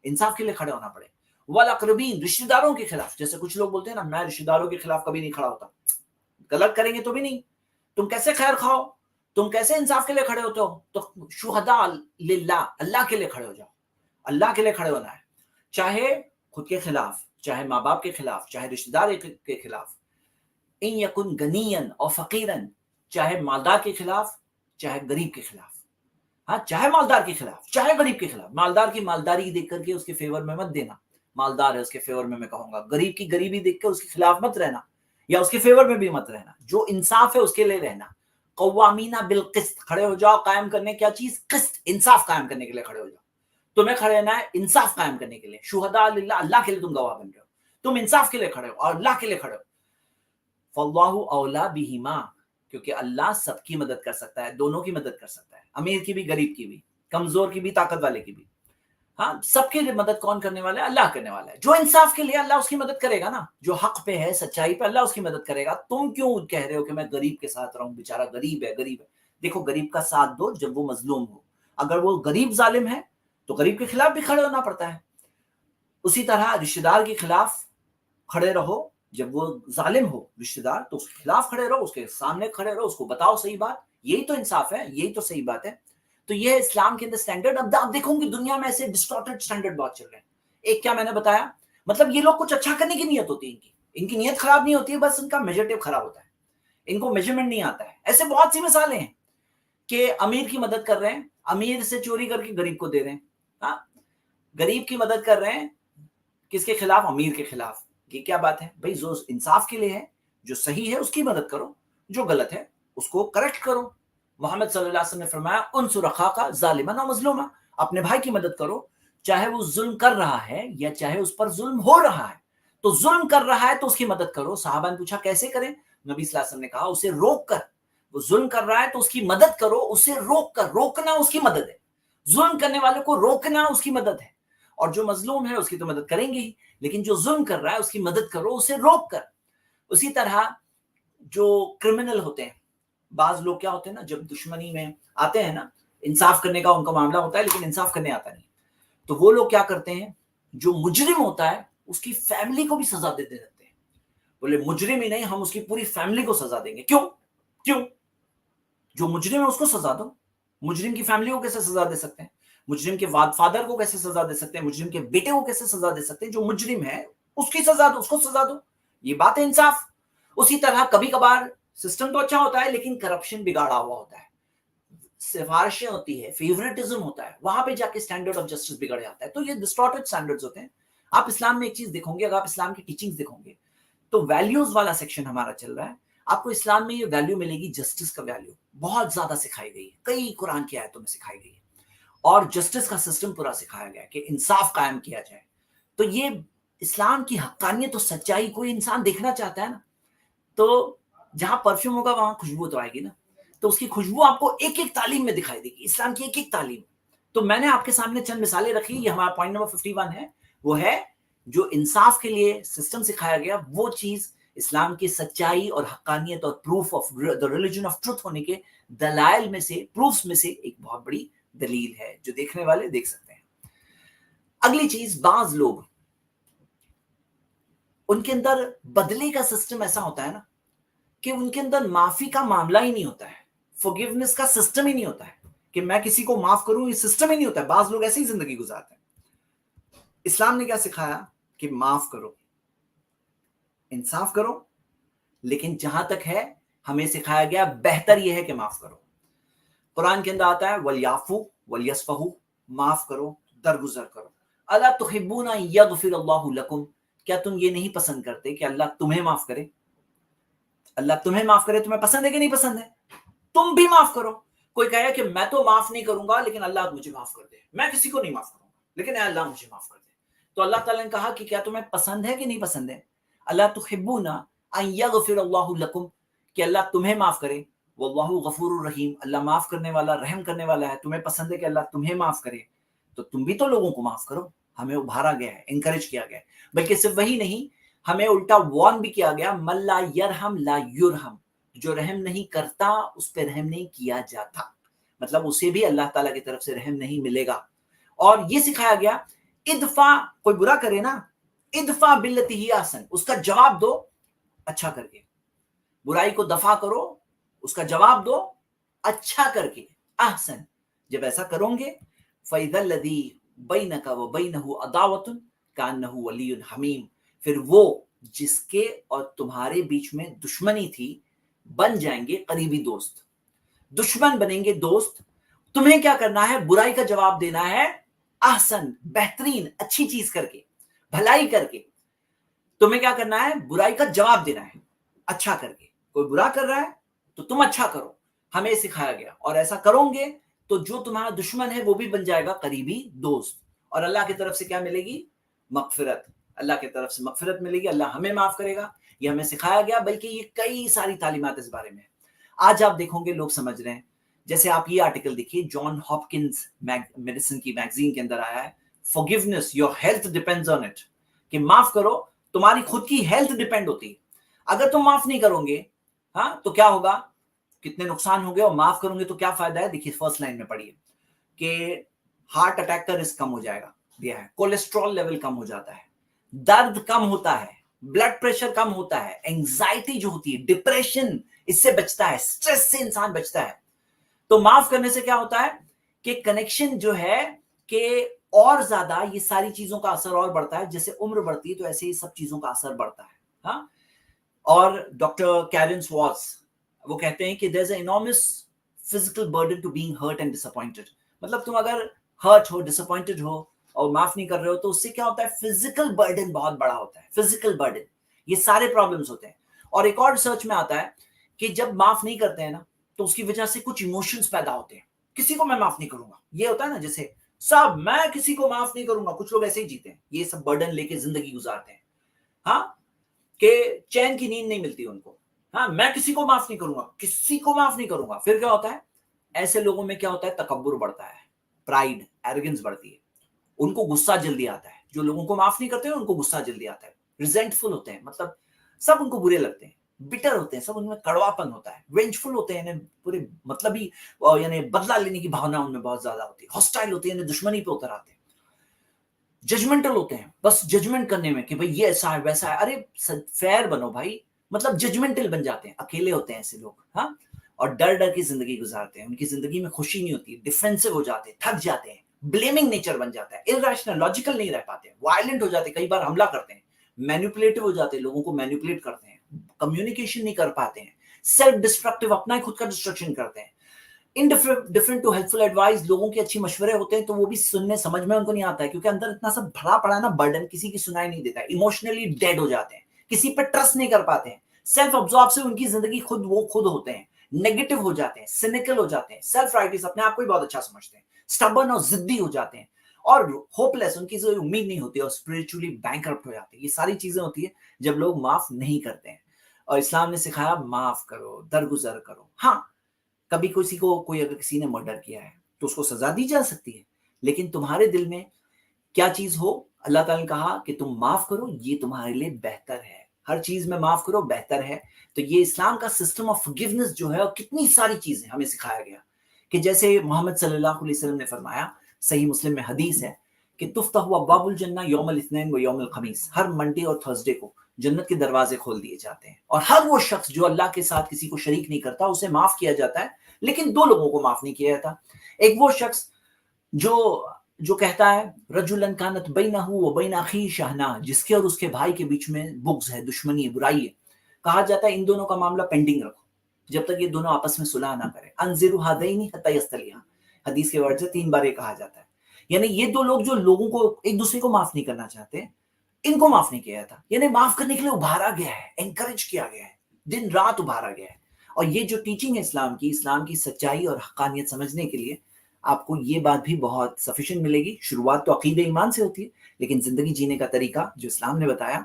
Speaker 2: इंसाफ के लिए खड़े होना पड़े। वल अक़रबीन, रिश्तेदारों के खिलाफ। जैसे कुछ लोग बोलते हैं ना, मैं रिश्तेदारों के खिलाफ कभी नहीं खड़ा होता। गलत करेंगे तो भी नहीं। तुम कैसे खैर खाओ, तुम कैसे इंसाफ के लिए खड़े होते हो? तो शुहदा लिल्लाह, अल्लाह के लिए खड़े हो जाओ। अल्लाह के लिए खड़े होना है, चाहे खुद के खिलाफ, चाहे माँ बाप के खिलाफ, चाहे रिश्तेदार के खिलाफ। इन यकुन गनियन और फकीरन, चाहे मालदार के खिलाफ, चाहे गरीब के खिलाफ। हाँ, चाहे मालदार के खिलाफ, चाहे गरीब के खिलाफ। मालदार की मालदारी देख करके उसके फेवर में मत देना, मालदार है उसके फेवर में मैं कहूंगा। गरीब की गरीबी देख के उसके खिलाफ मत रहना, या उसके फेवर में भी मत रहना। जो इंसाफ है उसके लिए रहना। कव्वामीना बिल क़िस्त, खड़े हो जाओ कायम करने, क्या चीज? क़िस्त, इंसाफ कायम करने के लिए खड़े हो जाओ। तुम्हें खड़े रहना है इंसाफ कायम करने के लिए। शुहदा लिल्लाह, अल्लाह के लिए तुम गवाह बन रहे हो, तुम इंसाफ के लिए खड़े हो और अल्लाह के लिए खड़े हो। फल्लाहु औला बिहिमा, क्योंकि अल्लाह सबकी मदद कर सकता है, दोनों की मदद कर सकता है, अमीर की भी, गरीब की भी, कमजोर की भी, ताकत वाले की भी। ہاں سب کی مدد کون کرنے والا ہے؟ اللہ کرنے والا ہے. جو انصاف کے لیے اللہ اس کی مدد کرے گا نا, جو حق پہ ہے سچائی پہ اللہ اس کی مدد کرے گا. تم کیوں کہہ رہے ہو کہ میں غریب کے ساتھ رہوں, بیچارہ غریب ہے غریب ہے. دیکھو غریب کا ساتھ دو جب وہ مظلوم ہو. اگر وہ غریب ظالم ہے تو غریب کے خلاف بھی کھڑے ہونا پڑتا ہے. اسی طرح رشتہ دار کے خلاف کھڑے رہو, جب وہ ظالم ہو رشتہ دار تو اس کے خلاف کھڑے رہو, اس کے سامنے کھڑے رہو, اس کو بتاؤ صحیح بات. یہی تو انصاف ہے, یہی تو صحیح بات ہے. تو یہ اسلام کے اندر سٹینڈرڈ. اب آپ دیکھو گے دنیا میں ایسے ڈسٹارٹڈ سٹینڈرڈ بہت چل رہے ہیں. ایک کیا میں نے بتایا, مطلب یہ لوگ کچھ اچھا کرنے کی نیت ہوتی ہے ان کی نیت خراب نہیں ہوتی ہے, بس ان کا میجرٹیو خراب ہوتا ہے, ان کو میجرمنٹ نہیں آتا ہے. ایسے بہت سی مثالیں ہیں کہ امیر کی مدد کر رہے ہیں, امیر سے چوری کر کے غریب کو دے رہے ہیں. ہاں غریب کی مدد کر رہے ہیں کس کے خلاف؟ امیر کے خلاف. یہ کیا بات ہے بھائی؟ جو انصاف کے لیے ہے, جو صحیح ہے اس کی مدد کرو, جو غلط ہے اس کو کریکٹ کرو. محمد صلی اللہ علیہ وسلم نے فرمایا انصر اخاک ظالما و مظلوما, اپنے بھائی کی مدد کرو چاہے وہ ظلم کر رہا ہے یا چاہے اس پر ظلم ہو رہا ہے. تو ظلم کر رہا ہے تو اس کی مدد کرو. صحابہ نے پوچھا کیسے کریں؟ نبی صلی اللہ علیہ وسلم نے کہا اسے روک کر. وہ ظلم کر رہا ہے تو اس کی مدد کرو, اسے روک کر. روکنا اس کی مدد ہے, ظلم کرنے والے کو روکنا اس کی مدد ہے. اور جو مظلوم ہے اس کی تو مدد کریں گے ہی, لیکن جو ظلم کر رہا ہے اس کی مدد کرو, اسے روک کر. اسی طرح جو کرمنل ہوتے ہیں, بعض لوگ کیا ہوتے ہیں نا, جب دشمنی میں آتے ہیں نا, انصاف کرنے کا ان کا معاملہ ہوتا ہے لیکن انصاف کرنے آتا نہیں, تو وہ لوگ کیا کرتے ہیں, جو مجرم ہوتا ہے اس کی فیملی کو بھی سزا دیتے رہتے ہیں. بولے مجرم ہی نہیں, ہم اس کی پوری فیملی کو سزا دیں گے. کیوں؟ جو مجرم ہے اس کو سزا دو, مجرم کی فیملی کو کیسے سزا دے سکتے ہیں؟ مجرم کے فادر کو کیسے سزا دے سکتے ہیں؟ مجرم کے بیٹے کو کیسے سزا دے سکتے ہیں؟ جو مجرم ہے اس کی سزا دو, اس کو سزا دو. یہ بات ہے انصاف. اسی طرح کبھی کبھار سسٹم تو اچھا ہوتا ہے لیکن کرپشن بگاڑا ہوا ہوتا ہے, سفارشیں ہوتی ہے, فیورٹزم ہوتا ہے, وہاں پہ جا کے اسٹینڈرڈ آف جسٹس بگڑ جاتا ہے. تو یہ ڈسٹارٹڈ اسٹینڈرڈز ہوتے ہیں. آپ اسلام میں ایک چیز دیکھو گے, اگر آپ اسلام کی ٹیچنگز دیکھو گے تو ویلیوز والا سیکشن ہمارا چل رہا ہے. آپ کو اسلام میں یہ ویلیو ملے گی, جسٹس کا ویلیو بہت زیادہ سکھائی گئی ہے, کئی قرآن کی آیتوں میں سکھائی گئی ہے, اور جسٹس کا سسٹم پورا سکھایا گیا ہے کہ انصاف قائم کیا جائے. تو یہ اسلام کی حقانیت اور سچائی کوئی انسان دیکھنا چاہتا ہے نا, تو جہاں پرفیوم ہوگا وہاں خوشبو تو آئے گی نا, تو اس کی خوشبو آپ کو ایک ایک تعلیم میں دکھائی دے گی, اسلام کی ایک ایک تعلیم. تو میں نے آپ کے سامنے چند مثالیں رکھی, یہ ہمارا پوائنٹ نمبر 51 ہے. وہ ہے جو انصاف کے لیے سسٹم سکھایا گیا, وہ چیز اسلام کی سچائی اور حقانیت اور proof of the religion of truth ہونے کے دلائل میں سے, پروفس میں سے ایک بہت بڑی دلیل ہے جو دیکھنے والے دیکھ سکتے ہیں. اگلی چیز, بعض لوگ ان کے اندر بدلے کا سسٹم ایسا ہوتا ہے نا کہ ان کے اندر معافی کا معاملہ ہی نہیں ہوتا ہے, فورگیونیس کا سسٹم ہی نہیں ہوتا ہے کہ میں کسی کو معاف کروں, یہ سسٹم ہی نہیں ہوتا ہے. بعض لوگ ایسے ہی زندگی گزارتے ہیں. اسلام نے کیا سکھایا کہ معاف کرو, انصاف کرو, لیکن جہاں تک ہے ہمیں سکھایا گیا بہتر یہ ہے کہ معاف کرو. قرآن کے اندر آتا ہے وَلْيَعْفُوا وَلْيَصْفَحُوا, معاف کرو, درگزر کرو. اَلَا تُحِبُّونَ أَن يَغْفِرَ اللَّهُ لَكُمْ, کیا تم یہ نہیں پسند کرتے کہ اللہ تمہیں معاف کرے؟ اللہ تمہیں معاف کرے تمہیں پسند ہے کہ نہیں پسند ہے؟ تم بھی معاف کرو. کوئی کہے کہ میں تو معاف نہیں کروں گا لیکن اللہ مجھے معاف کر دے, میں کسی کو نہیں معاف کروں گا لیکن اے اللہ مجھے معاف کر دے. تو اللہ تعالیٰ نے کہا کہ کیا تمہیں پسند ہے کہ نہیں پسند ہے؟ اللہ تحبون ان یغفر اللہ لکم, کہ اللہ تمہیں معاف کرے. واللہ غفور الرحیم, اللہ معاف کرنے والا رحم کرنے والا ہے. تمہیں پسند ہے کہ اللہ تمہیں معاف کرے, تو تم بھی تو لوگوں کو معاف کرو. ہمیں ابھارا گیا ہے, انکریج کیا گیا ہے. بلکہ صرف وہی نہیں, ہمیں الٹا وارن بھی کیا گیا, من لا یرحم لا یرحم, جو رحم نہیں کرتا اس پہ رحم نہیں کیا جاتا, مطلب اسے بھی اللہ تعالیٰ کی طرف سے رحم نہیں ملے گا. اور یہ سکھایا گیا ادفع, کوئی برا کرے نا, ادفع باللتی ہی احسن, اس کا جواب دو اچھا کر کے. برائی کو دفع کرو, اس کا جواب دو اچھا کر کے. احسن, جب ایسا کرو گے فَإِذَا الَّذِي بَيْنَكَ وَبَيْنَهُ عَدَاوَةٌ كَأَنَّهُ وَلِيٌّ حَمِيمٌ, پھر وہ جس کے اور تمہارے بیچ میں دشمنی تھی بن جائیں گے قریبی دوست. دشمن بنیں گے دوست. تمہیں کیا کرنا ہے؟ برائی کا جواب دینا ہے احسن, بہترین, اچھی چیز کر کے, بھلائی کر کے. تمہیں کیا کرنا ہے؟ برائی کا جواب دینا ہے اچھا کر کے. کوئی برا کر رہا ہے تو تم اچھا کرو, ہمیں سکھایا گیا. اور ایسا کرو گے تو جو تمہارا دشمن ہے وہ بھی بن جائے گا قریبی دوست. اور اللہ کی طرف سے کیا ملے گی؟ مغفرت. اللہ کی طرف سے مغفرت ملے گی, اللہ ہمیں معاف کرے گا. یہ ہمیں سکھایا گیا, بلکہ یہ کئی ساری تعلیمات اس بارے میں. آج آپ دیکھو گے لوگ سمجھ رہے ہیں, جیسے آپ یہ آرٹیکل دیکھیے, جان ہاپکنز میڈیسن کی میگزین کے اندر آیا ہے, forgiveness, your health depends on it. کہ معاف کرو, تمہاری خود کی ہیلتھ ڈیپینڈ ہوتی ہے. اگر تم معاف نہیں کرو گے ہاں تو کیا ہوگا, کتنے نقصان ہوں گے, اور معاف کروں گے تو کیا فائدہ ہے. دیکھیے فرسٹ لائن میں پڑھیے کہ ہارٹ اٹیک کا رسک کم ہو جائے گا, دیا ہے, کولیسٹرول لیول کم ہو جاتا ہے, درد کم ہوتا ہے, بلڈ پریشر کم ہوتا ہے, اینگزائٹی جو ہوتی ہے, ڈپریشن اس سے بچتا ہے, سٹریس سے انسان بچتا ہے. تو معاف کرنے سے کیا ہوتا ہے کہ کنیکشن جو ہے کہ اور زیادہ یہ ساری چیزوں کا اثر اور بڑھتا ہے. جیسے عمر بڑھتی ہے تو ایسے ہی سب چیزوں کا اثر بڑھتا ہے. ہاں, اور ڈاکٹر کیرن سواٹس وہ کہتے ہیں کہ there is an enormous physical burden to being hurt and disappointed. مطلب تم اگر ہرٹ ہو, ڈسپوائنٹڈ ہو اور معاف نہیں کر رہے ہو تو اس سے کیا ہوتا ہے, فزیکل برڈن بہت بڑا ہوتا ہے. فزیکل برڈن, یہ سارے پرابلمس ہوتے ہیں. اور ایک اور ریسرچ میں آتا ہے کہ جب معاف نہیں کرتے ہیں نا تو اس کی وجہ سے کچھ ایموشنز پیدا ہوتے ہیں. کسی کو میں معاف نہیں کروں گا, یہ ہوتا ہے نا, جیسے سب میں کسی کو معاف نہیں کروں گا. کچھ لوگ ایسے ہی جیتے ہیں, یہ سب برڈن لے کے زندگی گزارتے ہیں. ہاں, کہ چین کی نیند نہیں ملتی ان کو. ہاں, میں کسی کو معاف نہیں کروں گا, کسی کو معاف نہیں کروں گا. پھر کیا ہوتا ہے, ایسے لوگوں میں کیا ہوتا ہے, تکبر بڑھتا ہے, پرائڈ, ایروگنس بڑھتی ہے. ان کو غصہ جلدی آتا ہے. جو لوگوں کو معاف نہیں کرتے ہیں ان کو غصہ جلدی آتا ہے. ریزنٹفل ہوتے ہیں, مطلب سب ان کو برے لگتے ہیں. بٹر ہوتے ہیں, سب ان میں کڑواپن ہوتا ہے. وینجفل ہوتے ہیں, پورے مطلب ہی یعنی بدلہ لینے کی بھاونا ان میں بہت زیادہ ہوتی ہے. ہاسٹائل ہوتے ہیں, دشمنی پہ اتر آتے ہیں. ججمنٹل ہوتے ہیں, بس ججمنٹ کرنے میں کہ بھئی یہ ایسا ہے ویسا ہے. ارے فیئر بنو بھائی, مطلب ججمنٹل بن جاتے ہیں. اکیلے ہوتے ہیں ایسے لوگ. ہاں, اور ڈر ڈر کی زندگی گزارتے ہیں. ان کی زندگی میں خوشی نہیں ہوتی, ڈیفینسو ہو جاتے ہیں, تھک جاتے ہیں, بلیمنگ نیچر بن جاتا ہے, irrational, لاجیکل نہیں رہ پاتے, وائلنٹ ہو جاتے, کئی بار حملہ کرتے ہیں, مینیپولیٹو ہو جاتے ہیں, لوگوں کو مینیپولیٹ کرتے ہیں, کمیونیکیشن نہیں کر پاتے ہیں, سیلف ڈسٹرکٹیو, اپنا ہی خود کا ڈسٹرکشن کرتے ہیں. indifferent to helpful advice, لوگوں کے اچھی مشورے ہوتے ہیں تو وہ بھی سننے سمجھ میں ان کو نہیں آتا ہے, کیونکہ اندر اتنا سب بھرا پڑا ہے نا, برڈن, کسی کی سنائی نہیں دیتا ہے. ایموشنلی ڈیڈ ہو جاتے ہیں, کسی پہ ٹرسٹ نہیں کر پاتے ہیں. سیلف ابزارب سے ان کی زندگی خود وہ خود ہوتے ہیں, نیگیٹو ہو جاتے ہیں, سینیکل ہو جاتے ہیں, سیلف رائٹس, اپنے آپ کو ہی بہت اچھا سمجھتے ہیں, سٹبرن اور ضدی ہو جاتے ہیں, اور ہوپ لیس, ان کی کوئی امید نہیں ہوتی, اور اسپرچولی بینکرپٹ ہو جاتے ہیں. یہ ساری چیزیں ہوتی ہیں جب لوگ معاف نہیں کرتے ہیں. اور اسلام نے سکھایا معاف کرو, درگزر کرو. ہاں, کبھی کسی کو, کوئی اگر کسی نے مرڈر کیا ہے تو اس کو سزا دی جا سکتی ہے, لیکن تمہارے دل میں کیا چیز ہو, اللہ تعالیٰ نے کہا کہ تم معاف کرو, یہ تمہارے لیے بہتر ہے. ہر چیز میں معاف کرو, بہتر ہے. تو یہ اسلام کا سسٹم آف فورگیونیس جو ہے, اور کتنی ساری چیزیں ہمیں سکھایا گیا, کہ جیسے محمد صلی اللہ علیہ وسلم نے فرمایا, صحیح مسلم میں حدیث ہے کہ تفتح ابواب الجنہ یوم الاثنین و یوم الخمیس, ہر منڈے اور تھرسڈے کو جنت کے دروازے کھول دیے جاتے ہیں, اور ہر وہ شخص جو اللہ کے ساتھ کسی کو شریک نہیں کرتا اسے معاف کیا جاتا ہے. لیکن دو لوگوں کو معاف نہیں کیا جاتا. ایک وہ شخص جو کہتا ہے رجلن کانت بینہ و بین اخیہ شحناء, جس کے اور اس کے بھائی کے بیچ میں بغض ہے, دشمنی ہے, برائی ہے. کہا جاتا ہے ان دونوں کا معاملہ پینڈنگ رکھو جب تک یہ دونوں آپس میں صلح نہ کریں. انذروا ہذین حتی یصطلحا, حدیث کے ورڈ سے 3 بار یہ کہا جاتا ہے. یعنی یہ دو لوگ جو لوگوں کو ایک دوسرے کو معاف نہیں کرنا چاہتے, ان کو معاف نہیں کیا جاتا. یعنی معاف کرنے کے لیے ابھارا گیا ہے, انکریج کیا گیا ہے, دن رات ابھارا گیا ہے. اور یہ جو ٹیچنگ ہے اسلام کی سچائی اور حقانیت سمجھنے کے لیے آپ کو یہ بات بھی بہت سفیشینٹ ملے گی. شروعات تو عقیدہ ایمان سے ہوتی ہے, لیکن زندگی جینے کا طریقہ جو اسلام نے بتایا,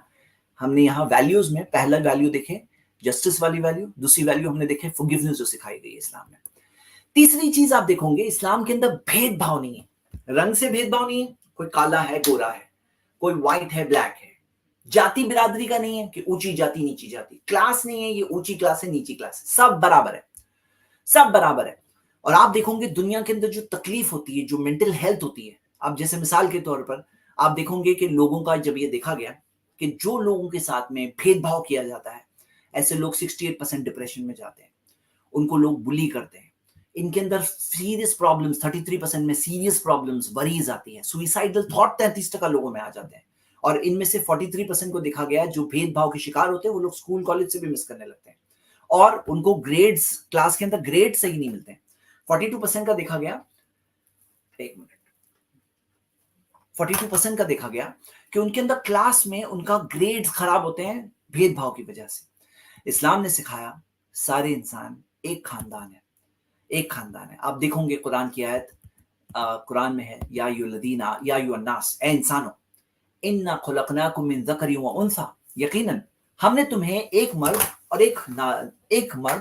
Speaker 2: ہم نے یہاں ویلیوز میں پہلا ویلیو دیکھے جسٹس والی ویلیو, دوسری ویلیو ہم نے دیکھے فورگیونیس جو سکھائی گئی ہے اسلام میں. تیسری چیز آپ دیکھو گے, اسلام کے اندر بھید بھاؤ نہیں ہے, رنگ سے بھید بھاؤ نہیں ہے, کوئی کالا ہے گورا ہے, کوئی وائٹ ہے بلیک ہے, جاتی برادری کا نہیں ہے کہ اونچی جاتی نیچی جاتی, کلاس نہیں ہے یہ اونچی کلاس ہے نیچی کلاس ہے, سب برابر ہے, سب برابر ہے. اور آپ دیکھو گے دنیا کے اندر جو تکلیف ہوتی ہے, جو مینٹل ہیلتھ ہوتی ہے, آپ جیسے مثال کے طور پر آپ دیکھو گے کہ لوگوں کا جب یہ دیکھا گیا کہ جو لوگوں کے ساتھ میں بھید بھاؤ کیا جاتا ہے, ایسے لوگ 68% ڈپریشن میں جاتے ہیں, ان کو لوگ بلی کرتے ہیں, ان کے اندر سیریس پرابلمز 33% میں سیریس پرابلمز وریز آتی ہیں, سوئسائڈل تھاٹ 33% لوگوں میں آ جاتے ہیں. اور ان میں سے 43% کو دیکھا گیا جو بھید بھاؤ کے شکار ہوتے ہیں وہ لوگ اسکول کالج سے بھی مس کرنے لگتے ہیں, اور ان کو گریڈز, کلاس کے اندر گریڈ صحیح نہیں ملتے ہیں. 42% کا دیکھا گیا, ایک منٹ, 42% کا دیکھا گیا کہ ان کے اندر کلاس میں ان کا گریڈ خراب ہوتے ہیں بھید بھاؤ کی وجہ سے. اسلام نے سکھایا سارے انسان ایک خاندان ہے, ایک خاندان ہے. آپ دیکھو گے قرآن کی آیت, قرآن میں ہے یا ایھا الذین یا ایھا الناس, اے انسانوں, انا خلقناکم من ذکر و انثی, یقیناً ہم نے تمہیں ایک مرد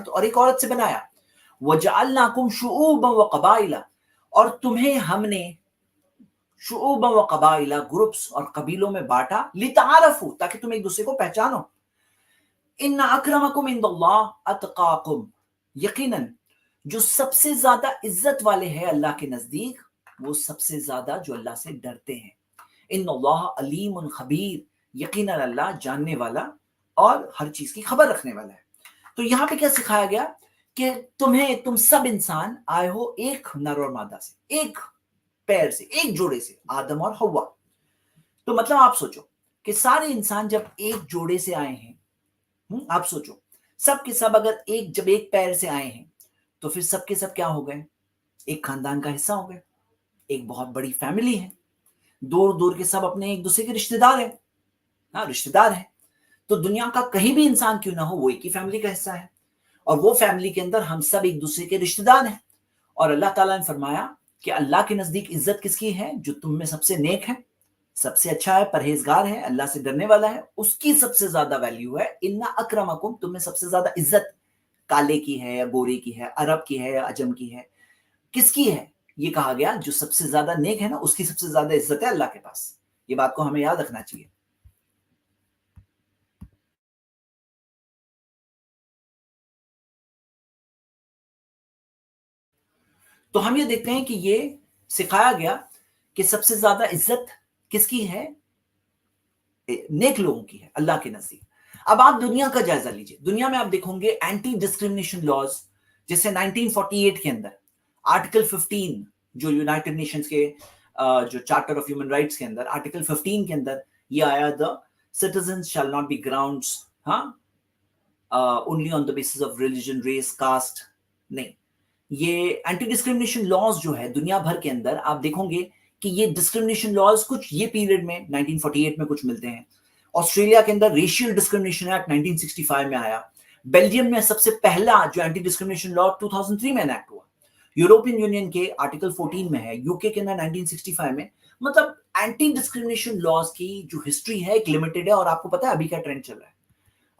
Speaker 2: اور ایک عورت سے بنایا. وجعلناکم شعوبا وقبائل, اور تمہیں ہم نے शुऊबा व कबाइला, ग्रुप्स और कबीलों में बांटा, लितारफू, ताकि तुम एक दूसरे को पहचानो। इन्ना अक्रमकुम इंदल्लाह अतकाकुम, यकीनन जो सबसे ज्यादा इज्जत वाले हैं अल्लाह के नजदीक, वो सबसे ज्यादा जो अल्लाह से डरते हैं। इन्नल्लाह अलीमुन खबीर, यकीनन अल्लाह जानने वाला और हर चीज की खबर रखने वाला है। तो यहाँ पे क्या सिखाया गया कि तुम सब इंसान आए हो एक नर और मादा से, एक पैर से, एक जोड़े से, आदम और हव्वा। तो मतलब आप सोचो कि सारे इंसान जब एक जोड़े से आए हैं, आप सोचो सब के सब अगर जब एक पैर से आए हैं, तो फिर सब के सब क्या हो गए? एक खानदान का हिस्सा हो गए, एक बहुत बड़ी फैमिली है, दूर दूर के सब अपने एक दूसरे के रिश्तेदार हैं। हाँ, रिश्तेदार है। तो दुनिया का कहीं भी इंसान क्यों ना हो, वो एक ही फैमिली का हिस्सा है, और वो फैमिली के अंदर हम सब एक दूसरे के रिश्तेदार हैं। और अल्लाह ताला ने फरमाया कि अल्लाह के नजदीक इज्जत किसकी है? जो तुम में सबसे नेक है, सबसे अच्छा है, परहेजगार है, अल्लाह से डरने वाला है, उसकी सबसे ज्यादा वैल्यू है। इन्ना अक्रमकुम, तुम में सबसे ज्यादा इज्जत काले की है या गोरे की है, अरब की है या अजम की है, किसकी है? ये कहा गया जो सबसे ज्यादा नेक है ना, उसकी सबसे ज्यादा इज्जत है अल्लाह के पास। ये बात को हमें याद रखना चाहिए। तो हम ये देखते हैं कि ये सिखाया गया कि सबसे ज्यादा इज्जत किसकी है? नेक लोगों की है अल्लाह के नजदीक। अब आप दुनिया का जायजा लीजिए, दुनिया में आप देखोगे एंटी डिस्क्रिमिनेशन लॉज, जैसे 1948 के अंदर आर्टिकल 15, जो यूनाइटेड नेशंस के जो चार्टर ऑफ ह्यूमन राइट्स के अंदर आर्टिकल 15 के अंदर ये आया, the citizens shall not be grounds, हाँ, only on the basis of religion, race, caste, नहीं। ये एंटी डिस्क्रिमिनेशन लॉज जो है दुनिया भर के अंदर, आप देखोगे कि ये डिस्क्रिमिनेशन लॉज कुछ ये पीरियड में 1948 में कुछ मिलते हैं। ऑस्ट्रेलिया के अंदर रेशियल डिस्क्रिमिनेशन एक्ट 1965 में आया। बेल्जियम में सबसे पहला जो एंटी डिस्क्रिमिनेशन लॉ 2003 में एनेक्ट हुआ। यूरोपियन यूनियन के आर्टिकल 14 में है, यूके के अंदर 1965 में। मतलब एंटी डिस्क्रिमिनेशन लॉज की जो हिस्ट्री है एक लिमिटेड है। और आपको पता है अभी क्या ट्रेंड चल रहा है?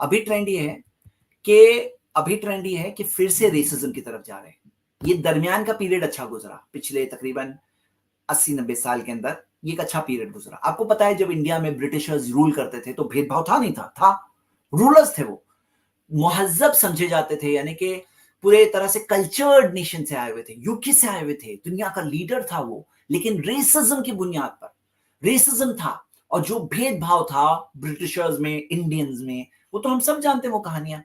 Speaker 2: अभी ट्रेंड ये है कि फिर से रेसिज्म की तरफ जा रहे हैं। ये दरमियान का पीरियड अच्छा गुजरा, पिछले तकरीबन 80-90 साल के अंदर ये एक अच्छा पीरियड गुजरा। आपको पता है जब इंडिया में ब्रिटिशर्स रूल करते थे तो भेदभाव था नहीं था रूलर्स थे, वो मुहज्जब समझे जाते थे, यानी कि पूरे तरह से कल्चर्ड नेशन से आए हुए थे, यूके से आए हुए थे, दुनिया का लीडर था वो। लेकिन रेसिज्म की बुनियाद पर रेसिज्म था, और जो भेदभाव था ब्रिटिशर्स में, इंडियंस में, वो तो हम सब जानते हैं वो कहानियां।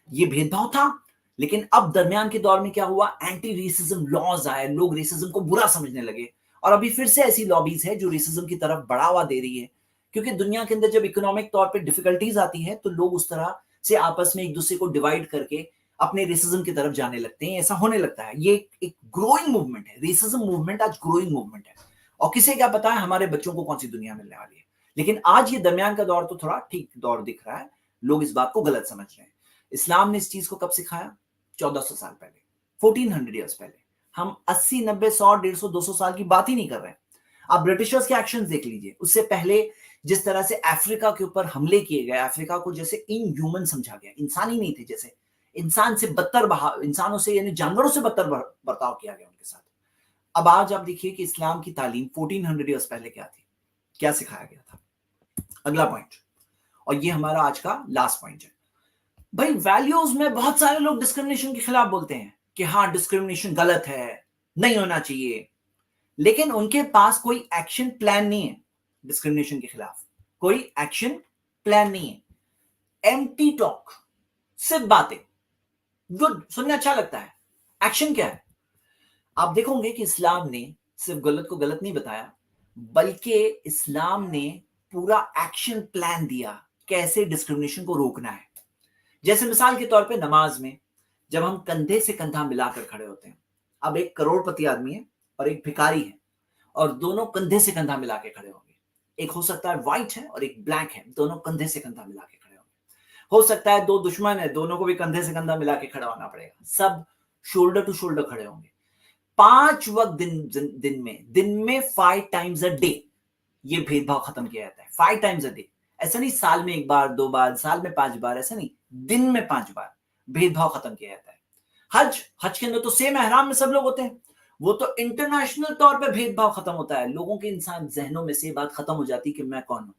Speaker 2: ये भेदभाव था। लेकिन अब दरमियान के दौर में क्या हुआ? एंटी रेसिज्म लॉज आए, लोग रेसिज्म को बुरा समझने लगे। और अभी फिर से ऐसी लॉबीज है जो रेसिज्म की तरफ बढ़ावा दे रही है, क्योंकि दुनिया के अंदर जब इकोनॉमिक तौर पे डिफिकल्टीज आती है तो लोग उस तरह से आपस में एक दूसरे को डिवाइड करके अपने रेसिज्म की तरफ जाने लगते हैं। ऐसा होने लगता है। ये एक ग्रोइंग मूवमेंट है, रेसिज्म मूवमेंट आज ग्रोइंग मूवमेंट है। और किसे क्या पता है हमारे बच्चों को कौन सी दुनिया मिलने वाली है। लेकिन आज ये दरमियान का दौर तो थोड़ा ठीक दौर दिख रहा है, लोग इस बात को गलत समझ रहे हैं। इस्लाम ने इस चीज को कब सिखाया? 1400 साल पहले, 1400 ईयर्स पहले। हम 80, 90, 100, 150, 200 साल की बात ही नहीं कर रहे हैं। आप ब्रिटिशर्स के एक्शंस देख लीजिए। उससे पहले जिस तरह से अफ्रीका के ऊपर हमले किए गए, अफ्रीका को जैसे इनह्यूमन समझा गया, इंसान ही नहीं थे, जैसे इंसान से बदतर इंसानों से यानी जानवरों से बदतर बर्ताव किया गया उनके साथ। अब आज आप देखिए कि इस्लाम की तालीम 1400 ईयर्स पहले क्या थी, क्या सिखाया गया था। अगला पॉइंट, और ये हमारा आज का लास्ट पॉइंट है। भाई वैल्यूज में बहुत सारे लोग डिस्क्रिमिनेशन के खिलाफ बोलते हैं कि हाँ डिस्क्रिमिनेशन गलत है, नहीं होना चाहिए, लेकिन उनके पास कोई एक्शन प्लान नहीं है। डिस्क्रिमिनेशन के खिलाफ कोई एक्शन प्लान नहीं है। एम्प्टी टॉक, सिर्फ बातें, गुड, सुनने अच्छा लगता है, एक्शन क्या है? आप देखोगे कि इस्लाम ने सिर्फ गलत को गलत नहीं बताया, बल्कि इस्लाम ने पूरा एक्शन प्लान दिया कैसे डिस्क्रिमिनेशन को रोकना है। जैसे मिसाल के तौर पे नमाज में जब हम कंधे से कंधा मिलाकर खड़े होते हैं, अब एक करोड़पति आदमी है और एक भिखारी है, और दोनों कंधे से कंधा मिला के खड़े होंगे। एक हो सकता है व्हाइट है और एक ब्लैक है, दोनों कंधे से कंधा मिला के खड़े होंगे। हो सकता है दो दुश्मन है, दोनों को भी कंधे से कंधा मिला के खड़ा होना पड़ेगा, सब शोल्डर टू शोल्डर खड़े होंगे। 5 वक्त दिन में 5 टाइम्स अ डे ये भेदभाव खत्म किया जाता है। 5 टाइम्स अ डे, ऐसा नहीं साल में 1 बार 2 बार, साल में 5 बार, ऐसा नहीं, दिन में 5 बार भेदभाव खत्म किया जाता है। हज के अंदर तो सेम एहराम में सब लोग होते हैं, वो तो इंटरनेशनल तौर पे भेदभाव खत्म होता है, लोगों के इंसान जहनों में से ये बात खत्म हो जाती कि मैं कौन हूँ।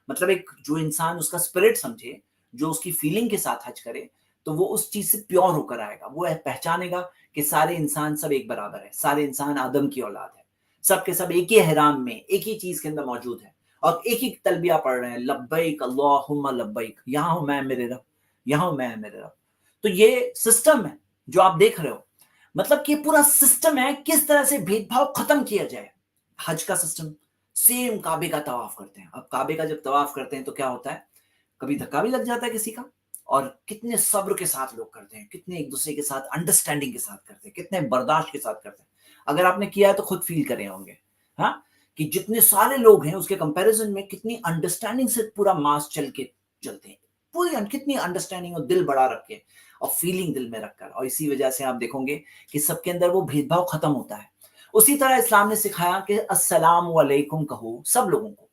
Speaker 2: मतलब एक जो इंसान उसका स्पिरिट समझे, जो उसकी फीलिंग के साथ हज करे, तो वो उस चीज से प्योर होकर आएगा, वो पहचानेगा कि सारे इंसान सब एक बराबर है, सारे इंसान आदम की औलाद है, सब के सब एक ही हराम में एक ही चीज के अंदर मौजूद है और एक ही तलबिया पढ़ रहे हैं, लब्बैक अल्लाहुम्मा लब्बैक, यहाँ हूं मैं मेरे रब, यहाँ हूं मैं मेरे रब। तो ये सिस्टम है जो आप देख रहे हो, मतलब कि पूरा सिस्टम है किस तरह से भेदभाव खत्म किया जाए। हज का सिस्टम सेम, काबे का तवाफ करते हैं। अब काबे का जब तवाफ करते हैं तो क्या होता है, कभी धक्का भी लग जाता है किसी का, और कितने सब्र के साथ लोग करते हैं, कितने एक दूसरे के साथ अंडरस्टैंडिंग के साथ करते हैं, कितने बर्दाश्त के साथ करते हैं। अगर आपने किया है तो खुद फील करे होंगे, हाँ, कि जितने सारे लोग हैं उसके कंपैरिजन में कितनी अंडरस्टैंडिंग से पूरा मास चलते हैं, पूरी कितनी अंडरस्टैंडिंग और दिल बड़ा रख के और फीलिंग दिल में रखकर, और इसी वजह से आप देखोगे कि सबके अंदर वो भेदभाव खत्म होता है। उसी तरह इस्लाम ने सिखाया कि अस्सलाम वालेकुम कहो सब लोगों को,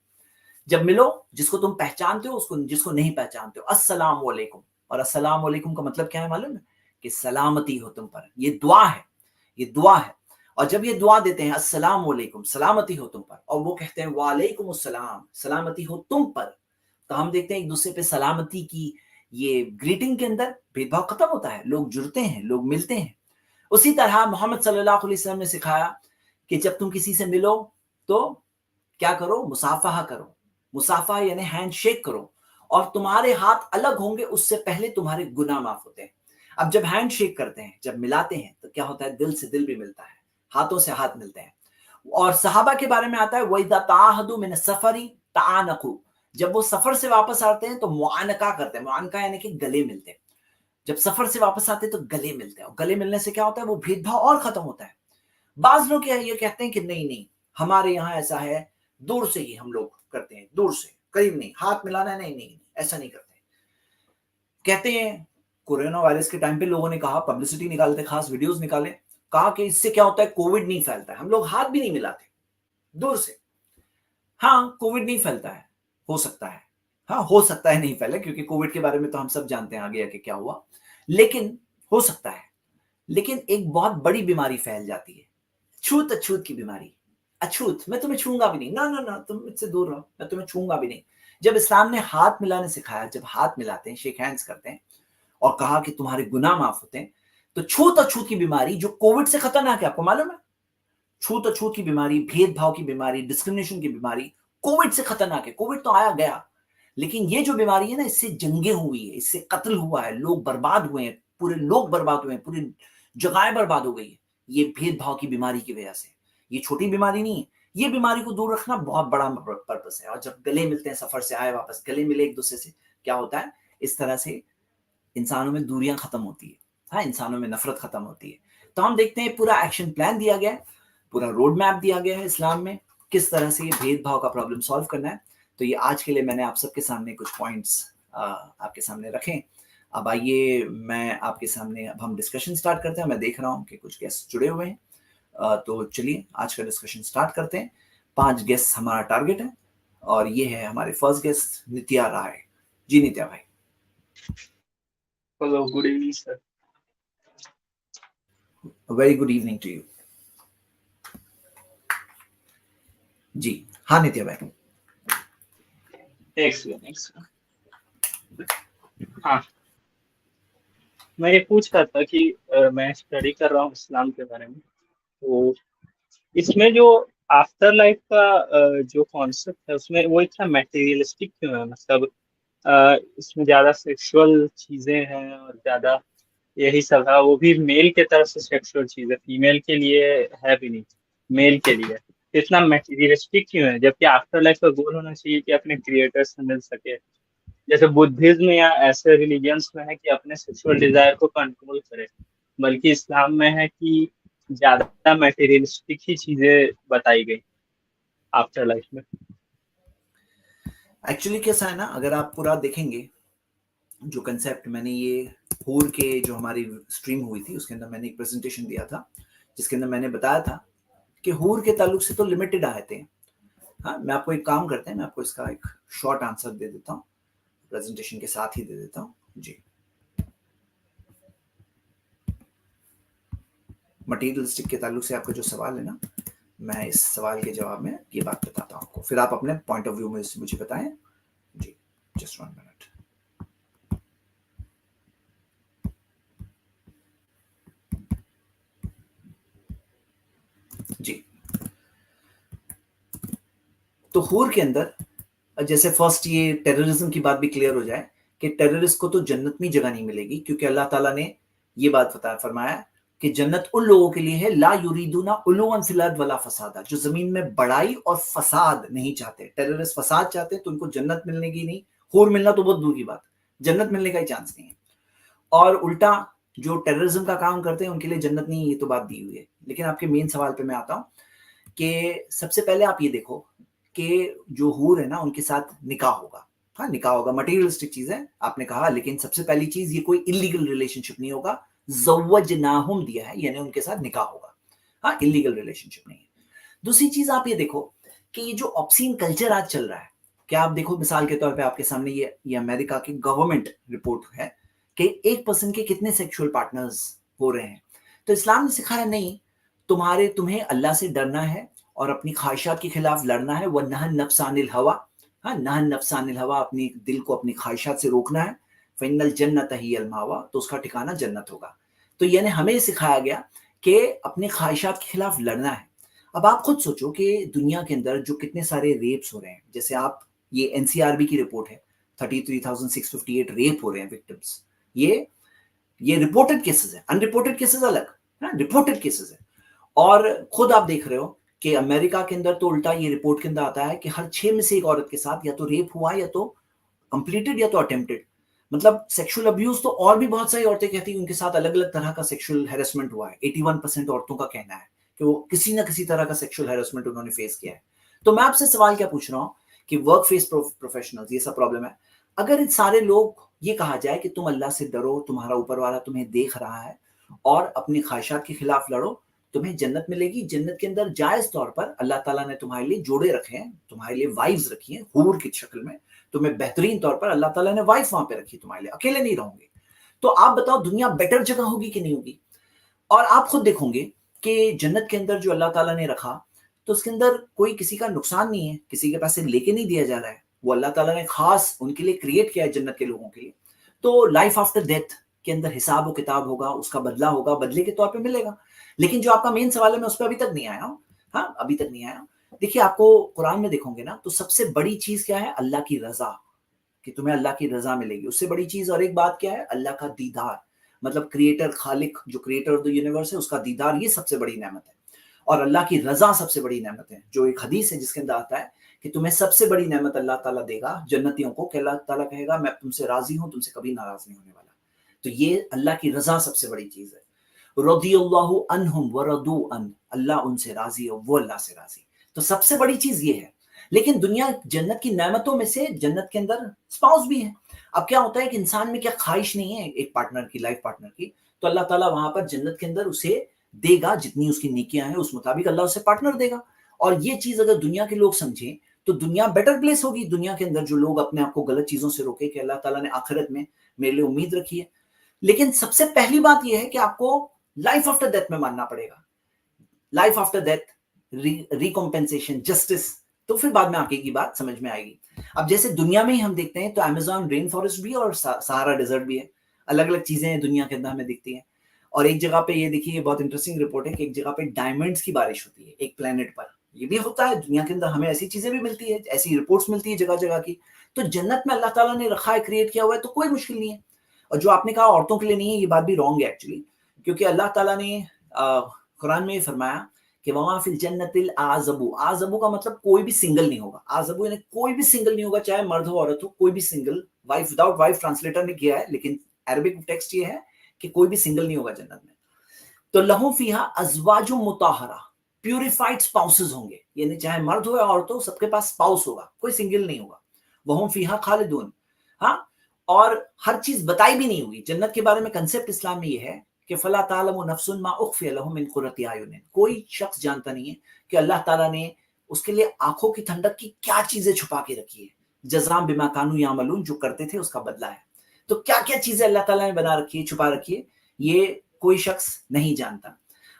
Speaker 2: जब मिलो, जिसको तुम पहचानते हो उसको, जिसको नहीं पहचानते हो, अस्सलाम वालेकुम। और अस्सलाम वालेकुम का मतलब क्या है मालूम है, कि सलामती हो तुम पर, ये दुआ है, ये दुआ है। और जब ये दुआ देते हैं अस्सलाम वालेकुम, सलामती हो तुम पर, और वो कहते हैं वालेकुम अस्सलाम, सलामती हो तुम पर, तो हम देखते हैं एक दूसरे पे सलामती की ये ग्रीटिंग के अंदर भेदभाव खत्म होता है, लोग जुड़ते हैं, लोग मिलते हैं। उसी तरह मोहम्मद सल्लल्लाहु अलैहि वसल्लम ने सिखाया कि जब तुम किसी से मिलो तो क्या करो, मुसाफहा करो। मुसाफा यानी हैंड शेक करो, और तुम्हारे हाथ अलग होंगे उससे पहले तुम्हारे गुनाह माफ होते हैं। अब जब हैंड शेक करते हैं, जब मिलाते हैं, तो क्या होता है, दिल से दिल भी मिलता है, हाथों से हाथ मिलते हैं। और सहाबा के बारे में आता है वइदा ताहदु मिन सफरी तानकु, जब वो सफर से वापस आते हैं तो मुआनका करते हैं, मुआनका यानी कि गले मिलते हैं। जब सफर से वापस आते हैं तो गले मिलते हैं, और गले मिलने से क्या होता है, वो भेदभाव और खत्म होता है। बाज लोग ये कहते हैं कि नहीं नहीं, हमारे यहाँ ऐसा है, दूर से ही हम लोग करते हैं, दूर से, करीब नहीं, हाथ मिलाना है, नहीं नहीं, ऐसा नहीं करते। कहते हैं कोरोना वायरस के टाइम पे लोगों ने कहा, पब्लिसिटी निकालते, खास वीडियोस निकाले, कहा कि इससे क्या होता है, कोविड नहीं फैलता है, हम लोग हाथ भी नहीं मिलाते दूर से। हाँ, कोविड नहीं फैलता है, हो सकता है, हाँ हो सकता है नहीं फैले, क्योंकि कोविड के बारे में तो हम सब जानते हैं आगे आके क्या हुआ, लेकिन हो सकता है। लेकिन एक बहुत बड़ी बीमारी फैल जाती है, छूत अछूत की बीमारी। अछूत, मैं तुम्हें छूंगा भी नहीं, ना ना ना, तुम मुझसे दूर रहो, मैं तुम्हें छूंगा भी नहीं। जब इस्लाम ने हाथ मिलाने सिखाया, जब हाथ मिलाते हैं, शेक हैंड्स करते हैं, और कहा कि तुम्हारे गुनाह माफ होते हैं, तो छूत अछूत की बीमारी जो कोविड से खतरनाक है, आपको मालूम है, छूत अछूत की बीमारी, भेदभाव की बीमारी, डिस्क्रिमिनेशन की बीमारी कोविड से खतरनाक है। कोविड तो आया गया, लेकिन ये जो बीमारी है ना, इससे जंगें हुई है, इससे कत्ल हुआ है, लोग बर्बाद हुए हैं, पूरे लोग बर्बाद हुए हैं, पूरी जगहें बर्बाद हो गई है, ये भेदभाव की बीमारी की वजह से। ये छोटी बीमारी नहीं है, ये बीमारी को दूर रखना बहुत बड़ा पर्पस है। और जब गले मिलते हैं, सफर से आए वापस गले मिले एक दूसरे से, क्या होता है, इस तरह से इंसानों में दूरियां खत्म होती है, हाँ, इंसानों में नफरत खत्म होती है। तो हम देखते हैं पूरा एक्शन प्लान दिया गया है, पूरा रोड मैप दिया गया है इस्लाम में, किस तरह से ये भेदभाव का प्रॉब्लम सॉल्व करना है। तो ये आज के लिए मैंने आप सबके सामने कुछ पॉइंट्स आपके सामने रखे। अब आइए मैं आपके सामने, अब हम डिस्कशन स्टार्ट करते हैं। मैं देख रहा हूँ कि कुछ गेस्ट जुड़े हुए हैं, तो चलिए आज का डिस्कशन स्टार्ट करते हैं। 5 गेस्ट हमारा टारगेट है, और ये है हमारे फर्स्ट गेस्ट नित्या राय जी। नित्या भाई,
Speaker 3: Hello, good evening, sir.
Speaker 2: Very good evening to you ji. हाँ नित्या भाई,
Speaker 3: Excellent. हाँ, मैं ये पूछ रहा था कि मैं स्टडी कर रहा हूँ इस्लाम के बारे में, तो इसमें जो आफ्टर लाइफ का जो कॉन्सेप्ट है उसमें वो इतना मटेरियलिस्टिक क्यों है? मतलब इसमें ज्यादा सेक्सुअल चीजें हैं और ज्यादा यही सब है, वो भी मेल के तरफ से सेक्सुअल चीज है, फीमेल के लिए है भी नहीं, मेल के लिए। तो इतना मटेरियलिस्टिक क्यों है, जबकि आफ्टर लाइफ का गोल होना चाहिए कि अपने क्रिएटर से मिल सके। जैसे बुद्धिज्म या ऐसे रिलीजियंस में है कि अपने सेक्सुअल डिजायर को कंट्रोल करे, बल्कि इस्लाम में है कि ज्यादा मटेरियलिस्टिक ही चीजें बताई गई आफ्टर लाइफ में।
Speaker 2: एक्चुअली कैसा है ना, अगर आप पूरा देखेंगे जो कंसेप्ट, मैंने ये हूर के जो हमारी स्ट्रीम हुई थी उसके अंदर मैंने एक प्रेजेंटेशन दिया था, जिसके अंदर मैंने बताया था कि हूर के ताल्लुक से तो लिमिटेड आयते हैं। हाँ, मैं आपको एक काम करते हैं, मैं आपको इसका एक शॉर्ट आंसर दे देता हूँ, प्रेजेंटेशन के साथ ही दे देता हूँ जी। मटीरियलिस्टिक के ताल्लुक से आपका जो सवाल है ना, मैं इस सवाल के जवाब में ये बात बताता हूँ आपको, फिर आप अपने पॉइंट ऑफ व्यू में मुझे बताएं जी। Just 1 minute. जी, तो हूर के अंदर जैसे फर्स्ट ये टेररिज्म की बात भी क्लियर हो जाए कि टेररिस्ट को तो जन्नत में जगह नहीं मिलेगी, क्योंकि अल्लाह ताला ने ये बात फरमाया कि जन्नत उन लोगों के लिए है ला युरीदुना उलुवन फिल अर्द वला फसादा, जो जमीन में बड़ाई और फसाद नहीं चाहते। टेररिस्ट फसाद चाहते हैं तो उनको जन्नत मिलने की नहीं, हूर मिलना तो बहुत दूर की बात, जन्नत मिलने का ही चांस नहीं है। और उल्टा जो टेररिज्म का काम करते हैं उनके लिए जन्नत नहीं, ये तो बात दी हुई है। लेकिन आपके मेन सवाल पे मैं आता हूँ कि सबसे पहले आप ये देखो कि जो हूर है ना उनके साथ निकाह होगा। हाँ, निकाह होगा, मटीरियलिस्टिक चीज है आपने कहा, लेकिन सबसे पहली चीज ये कोई इलीगल रिलेशनशिप नहीं होगा, ज़व्वजनाहुम दिया है यानी उनके साथ निकाह होगा। हाँ, इलीगल रिलेशनशिप नहीं है। दूसरी चीज आप ये देखो कि ये जो ऑब्सीन कल्चर आज चल रहा है, क्या आप देखो मिसाल के तौर पे आपके सामने ये अमेरिका की गवर्नमेंट रिपोर्ट है कि 1% के कितने सेक्सुअल पार्टनर्स हो रहे हैं। तो इस्लाम ने सिखाया नहीं, तुम्हें अल्लाह से डरना है और अपनी ख्वाहिशात के खिलाफ लड़ना है। वह नहन नफ्सानिल हवा, हाँ नहन नफ्सानिल हवा, अपनी दिल को अपनी ख्वाहिशात से रोकना है। फ़इन्नल जन्नत हियल मावा, तो उसका ठिकाना जन्नत होगा। तो यानी हमें सिखाया गया कि अपनी ख्वाहिशात के खिलाफ लड़ना है। अब आप खुद सोचो कि दुनिया के अंदर जो कितने सारे रेप्स हो रहे हैं, जैसे आप ये एनसीआरबी की रिपोर्ट है 33,658 रेप हो रहे हैं विक्टिम्स। ये रिपोर्टेड केसेस है, अनरिपोर्टेड केसेस अलग, रिपोर्टेड केसेस है। और खुद आप देख रहे हो कि अमेरिका के अंदर तो उल्टा ये रिपोर्ट के अंदर आता है कि हर 6 में से एक औरत के साथ या तो रेप हुआ या तो कंप्लीटेड या तो अटेम्प्टेड। मतलब सेक्सुअल अब्यूज तो और भी बहुत सारी औरतें कहती हैं उनके साथ अलग अलग तरह का सेक्सुअल हैरेसमेंट हुआ है। 81% औरतों का कहना है कि वो किसी ना किसी तरह का सेक्सुअल हैरेसमेंट उन्होंने फेस किया है। तो मैं आपसे सवाल क्या पूछ रहा हूँ कि वर्क फेस प्रोफेशनल्स, ये सब प्रॉब्लम है। अगर सारे लोग ये कहा जाए कि तुम अल्लाह से डरो, तुम्हारा ऊपर वाला तुम्हें देख रहा है और अपनी ख्वाहिशात के खिलाफ लड़ो, तुम्हें जन्नत मिलेगी। जन्नत के अंदर जायज तौर पर अल्लाह ताला ने तुम्हारे लिए जोड़े रखे हैं, तुम्हारे लिए वाइफ्स रखी हैं हूर की शक्ल में। तुम्हें बेहतरीन तौर पर अल्लाह ताला ने वाइफ वहां पे रखी तुम्हारे लिए, अकेले नहीं रहोगे। तो आप बताओ दुनिया बेटर जगह होगी कि नहीं होगी? और आप खुद देखोगे कि जन्नत के अंदर जो अल्लाह ताला ने रखा, तो उसके अंदर कोई किसी का नुकसान नहीं है, किसी के पैसे लेके नहीं दिया जा रहा है। वो अल्लाह ताला ने खास उनके लिए क्रिएट किया है जन्नत के लोगों के लिए। तो लाइफ आफ्टर डेथ के अंदर हिसाब व किताब होगा, उसका बदला होगा, बदले के तौर पे मिलेगा। लेकिन जो आपका मेन सवाल है मैं उस पर अभी तक नहीं आया हूँ। हाँ, अभी तक नहीं आया। देखिए, आपको कुरान में देखोगे ना तो सबसे बड़ी चीज क्या है? अल्लाह की रजा, कि तुम्हें अल्लाह की रजा मिलेगी। उससे बड़ी चीज और एक बात क्या है? अल्लाह का दीदार, मतलब क्रिएटर खालिक, जो क्रिएटर ऑफ द यूनिवर्स है, उसका दीदार, ये सबसे बड़ी नेमत है। और अल्लाह की रजा सबसे बड़ी नेमत है। जो एक हदीस है जिसके अंदर आता है कि तुम्हें सबसे बड़ी नेमत अल्लाह ताला देगा जन्नतियों को, कि अल्लाह ताला कहेगा मैं तुमसे राजी हूं, तुमसे कभी नाराज नहीं होने वाला। तो ये अल्लाह की रजा सबसे बड़ी चीज है। रदियल्लाहु अन्हुम व रदू अन, अल्लाह उनसे राजी और वो अल्लाह से राजी। तो सबसे बड़ी चीज ये है। लेकिन दुनिया जन्नत की नेमतों में से जन्नत के अंदर स्पाउस भी है। अब क्या होता है कि इंसान में क्या ख्वाहिश नहीं है एक पार्टनर की, लाइफ पार्टनर की, तो अल्लाह ताला वहां पर जन्नत के अंदर उसे देगा, जितनी उसकी नेकियां हैं उस मुताबिक अल्लाह उसे पार्टनर देगा। और ये चीज अगर दुनिया के लोग समझें तो दुनिया बेटर प्लेस होगी। दुनिया के अंदर जो लोग अपने आप को गलत चीजों से रोके कि अल्लाह ताला ने आखिरत में मेरे लिए उम्मीद रखी है। लेकिन सबसे पहली बात यह है कि आपको लाइफ आफ्टर डेथ में मानना पड़ेगा। लाइफ आफ्टर डेथ, रिकॉम्पेंसेशन, जस्टिस, तो फिर बाद में आगे की बात समझ में आएगी। अब जैसे दुनिया में ही हम देखते हैं तो अमेज़न रेन फॉरेस्ट भी है और सहारा डेजर्ट भी है। अलग अलग चीजें दुनिया के अंदर हमें दिखती हैं। और एक जगह पे ये देखिए, ये बहुत इंटरेस्टिंग रिपोर्ट है कि एक जगह पे डायमंड्स की बारिश होती है एक प्लेनेट पर। ये भी होता है दुनिया के अंदर, हमें ऐसी चीजें भी मिलती है, ऐसी रिपोर्ट्स मिलती है जगह जगह की। तो जन्नत में अल्लाह ताला ने रखा है, क्रिएट किया हुआ है, तो कोई मुश्किल नहीं है। और जो आपने कहा औरतों के लिए नहीं है, ये बात भी रॉन्ग है एक्चुअली, क्योंकि अल्लाह ताला ने कुरान में फरमाया कि वहां फिल जन्नतिल आज़बू, आज़बू का मतलब कोई भी सिंगल नहीं होगा। आज़बू यानी कोई भी सिंगल नहीं होगा, चाहे मर्द हो औरत हो, कोई भी single. Wife without wife translator ने किया है, लेकिन अरबिक टेक्स्ट ये है कि कोई भी सिंगल नहीं होगा जन्नत में। तो लहू फीहा अज़वाजुम मुताहरा, प्यूरिफाइड स्पाउसेस होंगे, यानी चाहे मर्द हो या औरत हो, सबके पास स्पाउस होगा, कोई सिंगल नहीं होगा। वहुम फीहा खालिदून, हाँ। और हर चीज बताई भी नहीं हुई जन्नत के बारे में। कंसेप्ट इस्लाम में ये है कि फला तालमु नफ्सुन मा उख्फिया लहुम मिन कुर्रति आयुन, कोई शख्स जानता नहीं है कि अल्लाह ताला ने उसके लिए आंखों की ठंडक की क्या चीजें छुपा के रखी है। जज़ाम बिमा कानू यामलून, जो करते थे उसका बदला है। तो क्या क्या चीजें अल्लाह ताला ने बना रखी है, छुपा रखी है, ये कोई शख्स नहीं जानता।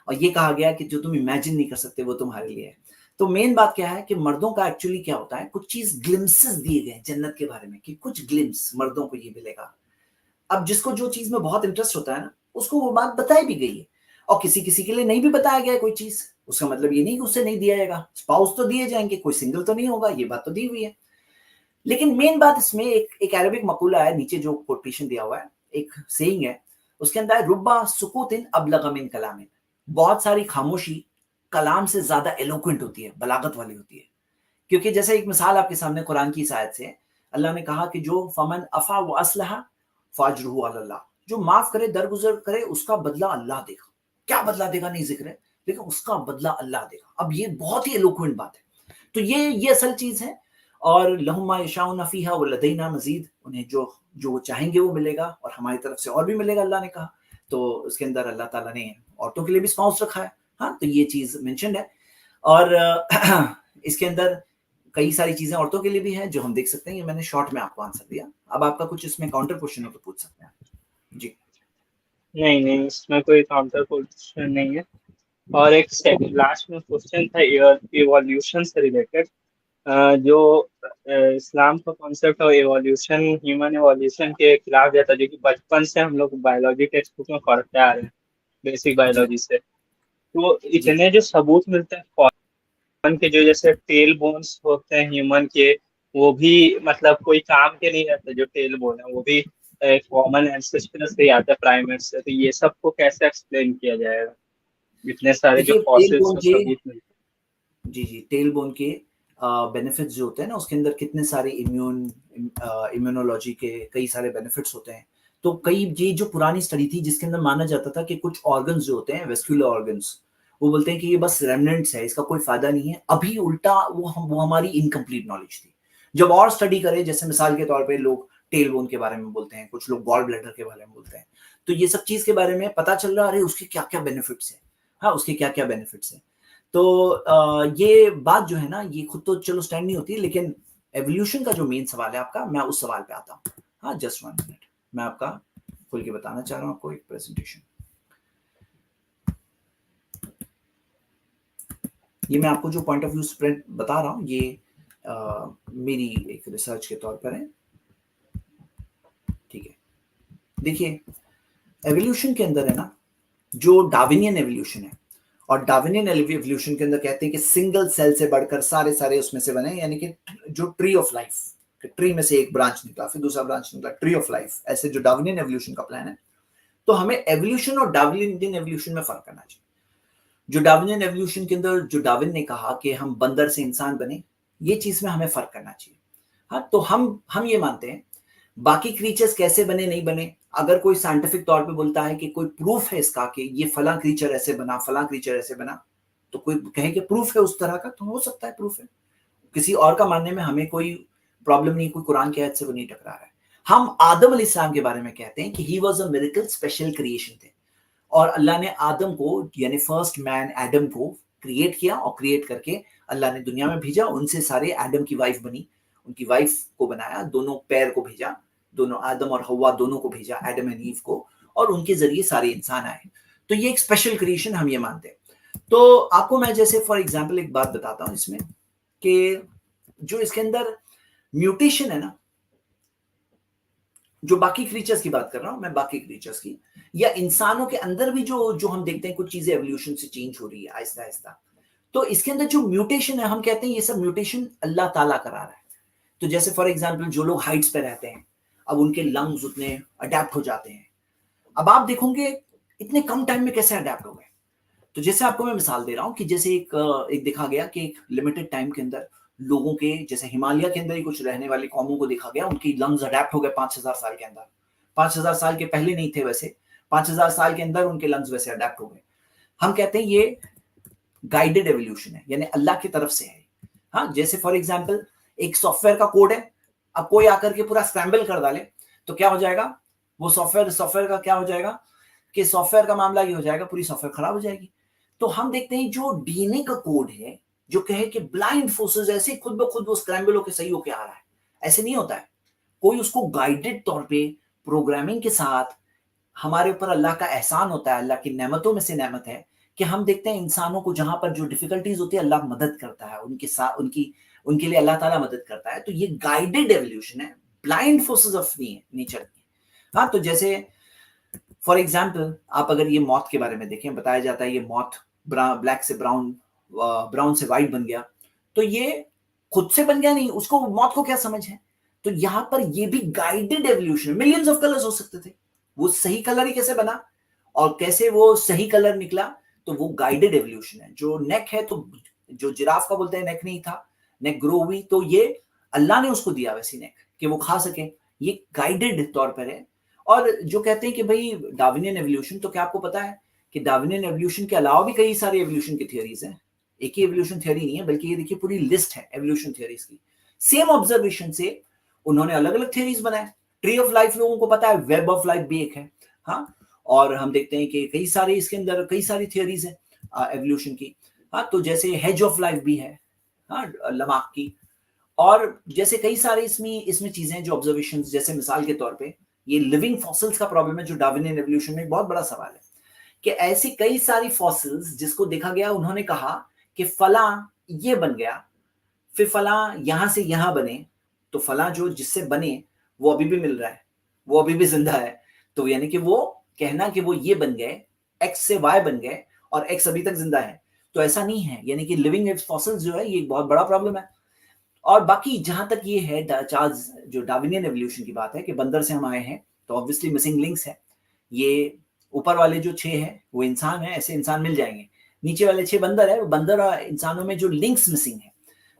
Speaker 2: اور یہ کہا گیا کہ جو تم امیجن نہیں کر سکتے وہ تمہارے لیے ہے. تو مین بات کیا ہے کہ مردوں کا ایکچولی کیا ہوتا ہے, کچھ چیز گلمسز دیے گئے جنت کے بارے میں کہ کچھ گلمس مردوں کو یہ ملے گا. اب جس کو جو چیز میں بہت انٹرسٹ ہوتا ہے نا, اس کو وہ بات بتائی بھی گئی ہے. اور کسی کسی کے لیے نہیں بھی بتایا گیا ہے کوئی چیز, اس کا مطلب یہ نہیں کہ اسے نہیں دیا جائے گا. اسپاؤس تو دیے جائیں گے, کوئی سنگل تو نہیں ہوگا, یہ بات تو دی ہوئی ہے. لیکن مین بات اس میں ایک عربک مقولہ ہے, نیچے جو کوٹیشن دیا ہوا ہے, ایک سیئنگ ہے, اس کے اندر ربا سکوت ابلغ من کلام, بہت ساری خاموشی کلام سے زیادہ ایلوکوینٹ ہوتی ہے, بلاغت والی ہوتی ہے. کیونکہ جیسے ایک مثال آپ کے سامنے قرآن کی اس آیت سے, اللہ نے کہا کہ جو فمن افا و اصلح فاجرہ علی اللہ, جو معاف کرے درگزر کرے اس کا بدلہ اللہ دے گا. کیا بدلہ دے گا نہیں ذکر ہے, لیکن اس کا بدلہ اللہ دے گا. اب یہ بہت ہی ایلوکوینٹ بات ہے. تو یہ اصل چیز ہے. اور لہم ما یشاؤون فیہا ولدینا مزید, انہیں جو وہ چاہیں گے وہ ملے گا, اور ہماری طرف سے اور بھی ملے گا, اللہ نے کہا. تو اس کے اندر اللہ تعالیٰ نے عورتوں کے لیے بھی اسپاؤس رکھا ہے. ہاں, تو یہ چیز مینشنڈ ہے. اور اس کے اندر کئی ساری چیزیں عورتوں کے لیے بھی ہیں جو ہم دیکھ سکتے ہیں. یہ میں نے شارٹ میں آپ کو آنسر دیا. اب آپ کا کچھ اس میں کاؤنٹر کوشچن ہو تو پوچھ سکتے ہیں. جی
Speaker 3: نہیں, اس میں کوئی کاؤنٹر کوشچن نہیں ہے. اور ایک لاسٹ میں کوشچن تھا ایوالوشن سے ریلیٹڈ, جو اسلام کا کانسیپٹ ہے ایوالوشن, ہیومن ایوالوشن کے خلاف جاتا ہے, جو کہ بچپن سے ہم لوگ بایولوجی ٹیکسٹ بک میں پڑھتے آ رہے ہیں, بیسک
Speaker 2: جی
Speaker 3: بایولوجی سے. تو
Speaker 2: جی
Speaker 3: اتنے جو ثبوت ملتے ہیں ہیومن کے, جو جیسے ٹیل بونس ہوتے ہیں ہیومن کے, وہ بھی مطلب کوئی کام کے نہیں رہتے. جو ٹیل بون ہے وہ بھی کامن اینسیسٹر سے ہی آتا ہے, پرائمیٹ سے. تو یہ سب کو کیسے ایکسپلین کیا جائے گا, اتنے سارے جو
Speaker 2: دیکھیے ٹیل
Speaker 3: فاسلس
Speaker 2: بون
Speaker 3: اور
Speaker 2: کے,
Speaker 3: ثبوت ملتے ہیں.
Speaker 2: جی ٹیل بون کے بینیفٹس جو ہوتے ہیں نا, اس کے اندر کتنے سارے امیونولوجی کے کئی سارے بینیفٹس ہوتے ہیں. تو یہ جو پرانی اسٹڈی تھی جس کے اندر مانا جاتا تھا کہ کچھ آرگنز جو ہوتے ہیں ویسکولر آرگنز, وہ بولتے ہیں کہ یہ بس ریمننٹس ہے, اس کا کوئی فائدہ نہیں ہے. ابھی الٹا وہ ہماری انکمپلیٹ نالج تھی. جب اور اسٹڈی کرے, جیسے مثال کے طور پہ لوگ ٹیل بون کے بارے میں بولتے ہیں, کچھ لوگ گال بلیڈر کے بارے میں بولتے ہیں, تو یہ سب چیز کے بارے میں پتا چل رہا ہے اس کے کیا کیا بینیفٹس ہیں. ہاں, اس کے کیا کیا بینیفٹس ہیں. تو یہ بات جو ہے نا, یہ خود تو چلو سٹینڈ نہیں ہوتی, لیکن ایولیوشن کا جو مین سوال ہے آپ کا, میں اس سوال پہ آتا ہوں. ہاں, جسٹ 1 منٹ, میں آپ کا کھل کے بتانا چاہ رہا ہوں آپ کو ایک پریزنٹیشن. یہ میں آپ کو جو پوائنٹ آف ویو اسپریڈ بتا رہا ہوں, یہ میری ایک ریسرچ کے طور پر ہے. ٹھیک ہے, دیکھیے ایولیوشن کے اندر ہے نا, جو ڈاروینین ایولیوشن ہے, اور ڈاروینین ایولیوشن کے اندر کہتے ہیں کہ سنگل سیل سے بڑھ کر سارے اس میں سے بنے, یعنی کہ جو ٹری آف لائف, ٹری میں سے ایک برانچ نکلا, پھر دوسرا برانچ نکلا, ٹری آف لائف, ایسے جو ڈاروینین ایولیوشن کا پلان ہے. تو ہمیں ایولیوشن اور ڈاروینین ایولیوشن میں فرق کرنا چاہیے. جو ڈاروینین ایولیوشن کے اندر جو ڈاروین نے کہا کہ ہم بندر سے انسان بنے, یہ چیز میں ہمیں فرق کرنا چاہیے. ہاں, تو ہم یہ مانتے ہیں باقی کریچرز کیسے بنے نہیں بنے, اگر کوئی سائنٹیفک طور پہ بولتا ہے کہ کوئی پروف ہے اس کا کہ یہ فلاں کریچر ایسے بنا, فلاں کریچر ایسے بنا, تو کوئی کہے کہ پروف ہے اس طرح کا, تو ہو سکتا ہے پروف ہے. کسی اور کا ماننے میں ہمیں کوئی پرابلم نہیں, کوئی قرآن کی آیت سے وہ نہیں ٹکرا رہا ہے. ہم آدم علیہ السلام کے بارے میں کہتے ہیں کہ he was a miracle, special creation تھے, اور اللہ نے آدم کو, یعنی فرسٹ مین ایڈم کو کریٹ کیا, اور کریٹ کر کے اللہ نے دنیا میں بھیجا. ان سے سارے ایڈم کی وائف بنی, ان کی وائف کو بنایا, دونوں پیر کو بھیجا, دونوں آدم اور حوا دونوں کو بھیجا, ایڈم اینڈ ایو کو, اور ان کے ذریعے سارے انسان آئے. تو یہ ایک اسپیشل کریشن ہم یہ مانتے ہیں. تو آپ کو میں جیسے فار ایگزامپل ایک بات بتاتا ہوں اس میں, کہ جو اس کے اندر میوٹیشن ہے نا, جو باقی کریچرز کی بات کر رہا ہوں میں, باقی کریچرز کی, یا انسانوں کے اندر بھی جو ہم دیکھتے ہیں کچھ چیزیں ایولیوشن سے چینج ہو رہی ہے آہستہ آہستہ, تو اس کے اندر جو میوٹیشن ہے, ہم کہتے ہیں یہ سب میوٹیشن اللہ تعالیٰ کرا رہا ہے. تو جیسے فار ایگزامپل جو لوگ ہائٹس پہ رہتے ہیں, اب ان کے لنگز اتنے اڈیپٹ ہو جاتے ہیں. اب آپ دیکھو گے اتنے کم ٹائم میں کیسے اڈیپٹ ہو گئے. تو جیسے آپ کو میں مثال دے رہا ہوں کہ جیسے ایک دیکھا گیا کہ ایک لمیٹڈ ٹائم کے اندر لوگوں کے, جیسے ہمالیہ کے اندر ہی کچھ رہنے والی قوموں کو دیکھا گیا, ان کی لنگز اڈیپٹ ہو گئے 5000 سال کے اندر. 5000 سال کے پہلے نہیں تھے ویسے, 5000 سال کے اندر ان کے لنگز ویسے اڈیپٹ ہو گئے. ہم کہتے ہیں یہ گائیڈڈ ایولیوشن ہے, یعنی اللہ کی طرف سے ہے. ہاں, جیسے فار ایگزامپل ایک سافٹ ویئر کا کوڈ ہے, اب کوئی آ کر کے پورا اسکریمبل کر ڈالے, تو کیا ہو جائے گا, وہ سافٹ ویئر کا کیا ہو جائے گا کہ سافٹ ویئر کا معاملہ یہ ہو جائے گا, پوری سافٹ ویئر خراب ہو جائے گی. تو ہم دیکھتے ہیں جو ڈی این اے کا کوڈ ہے, جو کہے کہ بلائنڈ فورسز ایسے خود بخود وہ اسکریمبل ہو کے صحیح ہو کے آ رہا ہے, ایسے نہیں ہوتا ہے. کوئی اس کو گائیڈڈ طور پہ پروگرامنگ کے ساتھ, ہمارے اوپر اللہ کا احسان ہوتا ہے, اللہ کی نعمتوں میں سے نعمت ہے کہ ہم دیکھتے ہیں انسانوں کو جہاں پر جو ڈیفیکلٹیز ہوتی ہے اللہ مدد کرتا ہے ان کے ساتھ، ان کے لیے اللہ تعالیٰ مدد کرتا ہے. تو یہ گائیڈڈ ایولیوشن ہے، بلائنڈ فورسز آف نیچر کی. ہاں تو جیسے فار ایگزامپل آپ اگر یہ موت کے بارے میں دیکھیں، بتایا جاتا ہے یہ موت بلیک سے براؤن سے وائٹ بن گیا، تو یہ خود سے بن گیا نہیں، اس کو موت کو کیا سمجھ ہے. تو یہاں پر یہ بھی guided evolution, millions of colours ہو سکتے تھے، وہ صحیح کلر ہی کیسے بنا اور کیسے وہ صحیح کلر نکلا، تو وہ گائیڈڈ ایولیوشن ہے. جو نیک ہے، تو جو جراف کا بولتے ہیں نیک نہیں تھا، نیک گرو ہوئی، تو یہ اللہ نے اس کو دیا ویسی نیک کہ وہ کھا سکے، یہ گائیڈڈ طور پر ہے. اور جو کہتے ہیں کہ بھئی ڈاروینین ایولیوشن، تو کیا آپ کو پتا ہے کہ ڈاروینین ایولیوشن کے علاوہ بھی کئی ساری ایولیوشن کی تھیوریز ہیں. ایک ہی ایولیوشن تھیوری نہیں ہے، بلکہ یہ دیکھیے پوری لسٹ ہے ایولیوشن تھیوریز کی. سیم آبزرویشن سے انہوں نے الگ الگ تھیوریز بنائے. ٹری آف لائف لوگوں کو پتا ہے، ویب آف لائف بھی ایک ہے. ہاں اور ہم دیکھتے ہیں کہ کئی سارے اس کے اندر کئی ساری تھیوریز ہیں ایولیوشن کی. ہاں تو جیسے ہیج آف لائف بھی ہے، ہاں لماک کی. اور جیسے کئی سارے اس میں چیزیں جو آبزرویشن، جیسے مثال کے طور پہ یہ لیونگ فاسلز کا پرابلم ہے جو ڈاروینین ایولیوشن میں بہت بڑا سوال ہے، کہ ایسی کئی ساری فاسلز جس کو دیکھا گیا، انہوں نے کہا کہ فلاں یہ بن گیا، پھر فلاں یہاں سے یہاں بنے، تو فلاں جو جس سے بنے وہ ابھی بھی مل رہا ہے، وہ ابھی بھی زندہ ہے. تو یعنی کہ وہ کہنا کہ وہ یہ بن گئے، ایکس سے وائی بن گئے اور ایکس ابھی تک زندہ ہے، تو ایسا نہیں ہے. یعنی کہ لیونگ فاسلز جو ہے یہ بہت بڑا پرابلم ہے. اور باقی جہاں تک یہ ہے چارلز جو ڈاروینین ایولیوشن کی بات ہے کہ بندر سے ہم آئے ہیں، تو obviously مسنگ لنکس ہے. یہ اوپر والے جو 6 ہیں وہ انسان ہیں، ایسے انسان مل جائیں گے. نیچے والے 6 بندر ہے، وہ بندر اور انسانوں میں جو لنکس مسنگ ہے.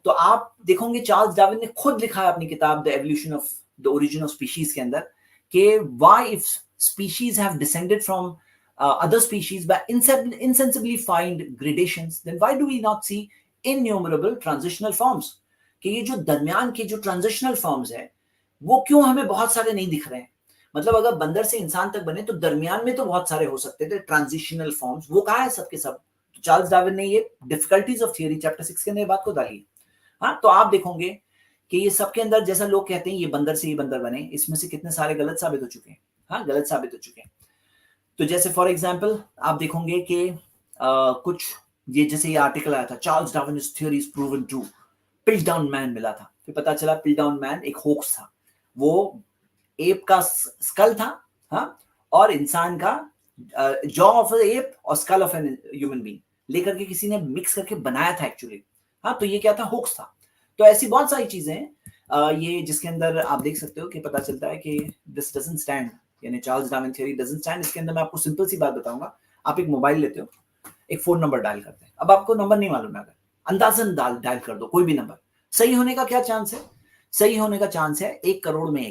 Speaker 2: تو آپ دیکھو گے چارلز ڈارون نے خود لکھا ہے اپنی کتاب The Evolution of the Origin of Species کے اندر کہ why if species have descended from other species by insensibly find gradations, then why do we not see innumerable transitional forms. کہ یہ جو درمیان کے جو ٹرانزیشنل فارمز ہیں وہ کیوں ہمیں بہت سارے نہیں دکھ رہے ہیں. مطلب اگر بندر سے انسان تک بنے تو درمیان میں تو بہت سارے ہو سکتے تھے ٹرانزیشنل فارمز، وہ کہاں ہے سب کے سب. تو چارلز ڈارون نے یہ ڈیفیکلٹیز آف تھیوری چیپٹر 6 کے اندر بات کو ڈالی. ہاں تو آپ دیکھو گے کہ یہ سب کے اندر جیسا لوگ کہتے ہیں یہ بندر سے یہ بندر بنے، اس میں سے کتنے سارے غلط ثابت ہو چکے ہیں. ہاں غلط ثابت ہو چکے ہیں. تو جیسے فار ایگزامپل آپ دیکھو گے کہ کچھ یہ جیسے یہ آرٹیکل آیا تھا Charles Darwin's theory is proven true، Piltdown man ملا تھا، پھر پتا چلا پل ڈاؤن مین ایک ہوکس تھا. وہ ایپ کا اسکل تھا، ہاں اور انسان کا جا آف ایپ اور skull of an human being لے کر کے کسی نے مکس کر کے بنایا تھا ایکچولی. ہاں تو یہ کیا تھا، ہوکس تھا. تو ایسی بہت ساری چیزیں ہیں یہ جس کے اندر آپ دیکھ سکتے ہو کہ پتا چلتا ہے کہ دس ڈزنٹ اسٹینڈ، یعنی Charles Darwin theory doesn't stand. اس کے اندر میں آپ کو سمپل سی بات بتاؤں گا. آپ ایک موبائل لیتے ہو، ایک فون نمبر ڈائل کرتے ہیں، اب آپ کو نمبر نہیں معلوم ہے، اگر اندازن ڈائل کر دو کوئی بھی نمبر، صحیح ہونے کا کیا چانس ہے؟ صحیح ہونے کا چانس ہے 1 کروڑ میں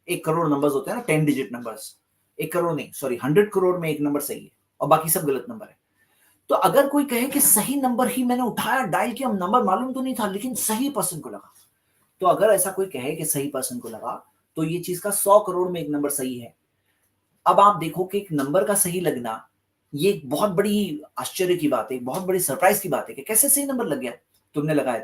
Speaker 2: 1 کروڑ نمبرز ہوتے ہیں نا 10 ڈیجٹ نمبرز، 1 کروڑ نہیں سوری 100 کروڑ میں 1 نمبر صحیح ہے اور باقی سب غلط نمبر ہے. تو اگر کوئی کہے کہ صحیح نمبر ہی میں نے اٹھایا ڈائل کیا، نمبر معلوم تو نہیں تھا لیکن صحیح پرسن کو لگا، تو اگر ایسا کوئی کہے کہ صحیح پرسن کو لگا تو یہ چیز کا 100 کروڑ میں 1 نمبر صحیح ہے. اب آپ دیکھو کہ ایک نمبر کا صحیح لگنا یہ ایک بہت بڑی آشچर्य کی بات ہے، ایک بہت بڑی سرپرائز کی بات ہے کہ کیسے صحیح نمبر لگ گیا تم نے لگایا.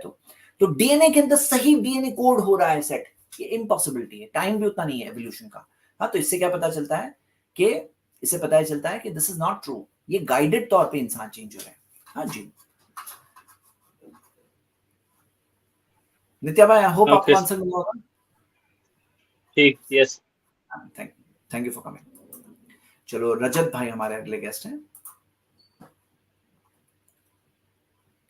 Speaker 2: تو ڈی این اے کے اندر صحیح ڈی این اے کوڈ ہو رہا ہے سیٹ، یہ امپاسبلٹی ہے، ٹائم بھی اتنا نہیں ہے ایولیوشن کا. ہاں تو اس سے کیا پتا چلتا ہے کہ اس سے پتا چلتا ہے کہ دس از ناٹ ٹرو، یہ گائیڈڈ طور پہ انسان چینج ہو رہا ہے. ہاں جی نتیا بھائی، آئی ہوپ آپ کو آنسر ملا ہوگا.
Speaker 3: ٹھیک، yes
Speaker 2: thank you for coming. چلو رجت بھائی ہمارے اگلے گیسٹ ہیں،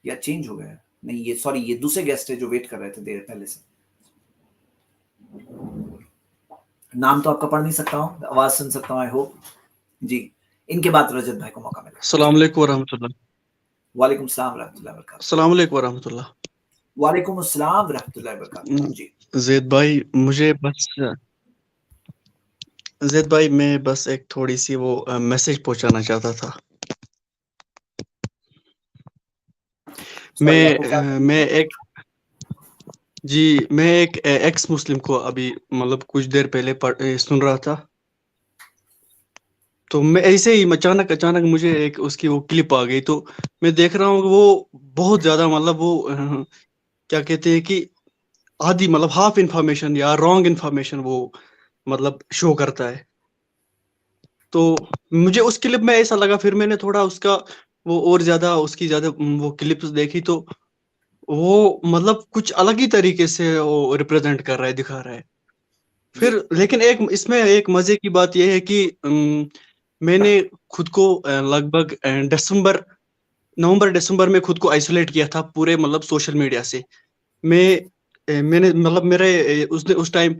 Speaker 2: یا چینج ہو گیا نہیں، یہ سوری یہ دوسرے گیسٹ ہے جو ویٹ کر رہے تھے دیر پہلے سے. نام تو آپ کا پڑھ نہیں سکتا ہوں، آواز سن سکتا ہوں آئی ہوپ. جی ان کے بعد رجت بھائی کو موقع ملے.
Speaker 4: السلام علیکم ورحمۃ اللہ.
Speaker 2: وعلیکم السلام ورحمۃ اللہ وبرکاتہ.
Speaker 4: السلام علیکم ورحمۃ اللہ.
Speaker 2: وعلیکم السلام ورحمۃ اللہ وبرکاتہ. جی
Speaker 4: زید بھائی میں بس ایک تھوڑی سی وہ میسج پہنچانا چاہتا تھا. میں ایک ایکس مسلم کو ابھی مطلب کچھ دیر پہلے سن رہا تھا، تو میں ایسے ہی اچانک مجھے ایک اس کی وہ کلپ آ گئی، تو میں دیکھ رہا ہوں کہ وہ بہت زیادہ مطلب وہ کیا کہتے ہیں کہ آدھی مطلب ہاف انفارمیشن یا رانگ انفارمیشن وہ مطلب شو کرتا ہے. تو مجھے اس کلپ میں ایسا لگا، پھر میں نے تھوڑا اس کا وہ اور زیادہ اس کی زیادہ وہ کلپس دیکھی تو وہ مطلب کچھ الگ ہی طریقے سے وہ ریپرزینٹ کر رہا ہے، دکھا رہا ہے. پھر لیکن ایک اس میں ایک مزے کی بات یہ ہے کہ میں نے خود کو لگ بھگ نومبر دسمبر میں خود کو آئسولیٹ کیا تھا پورے مطلب سوشل میڈیا سے. میں نے مطلب میرے اس ٹائم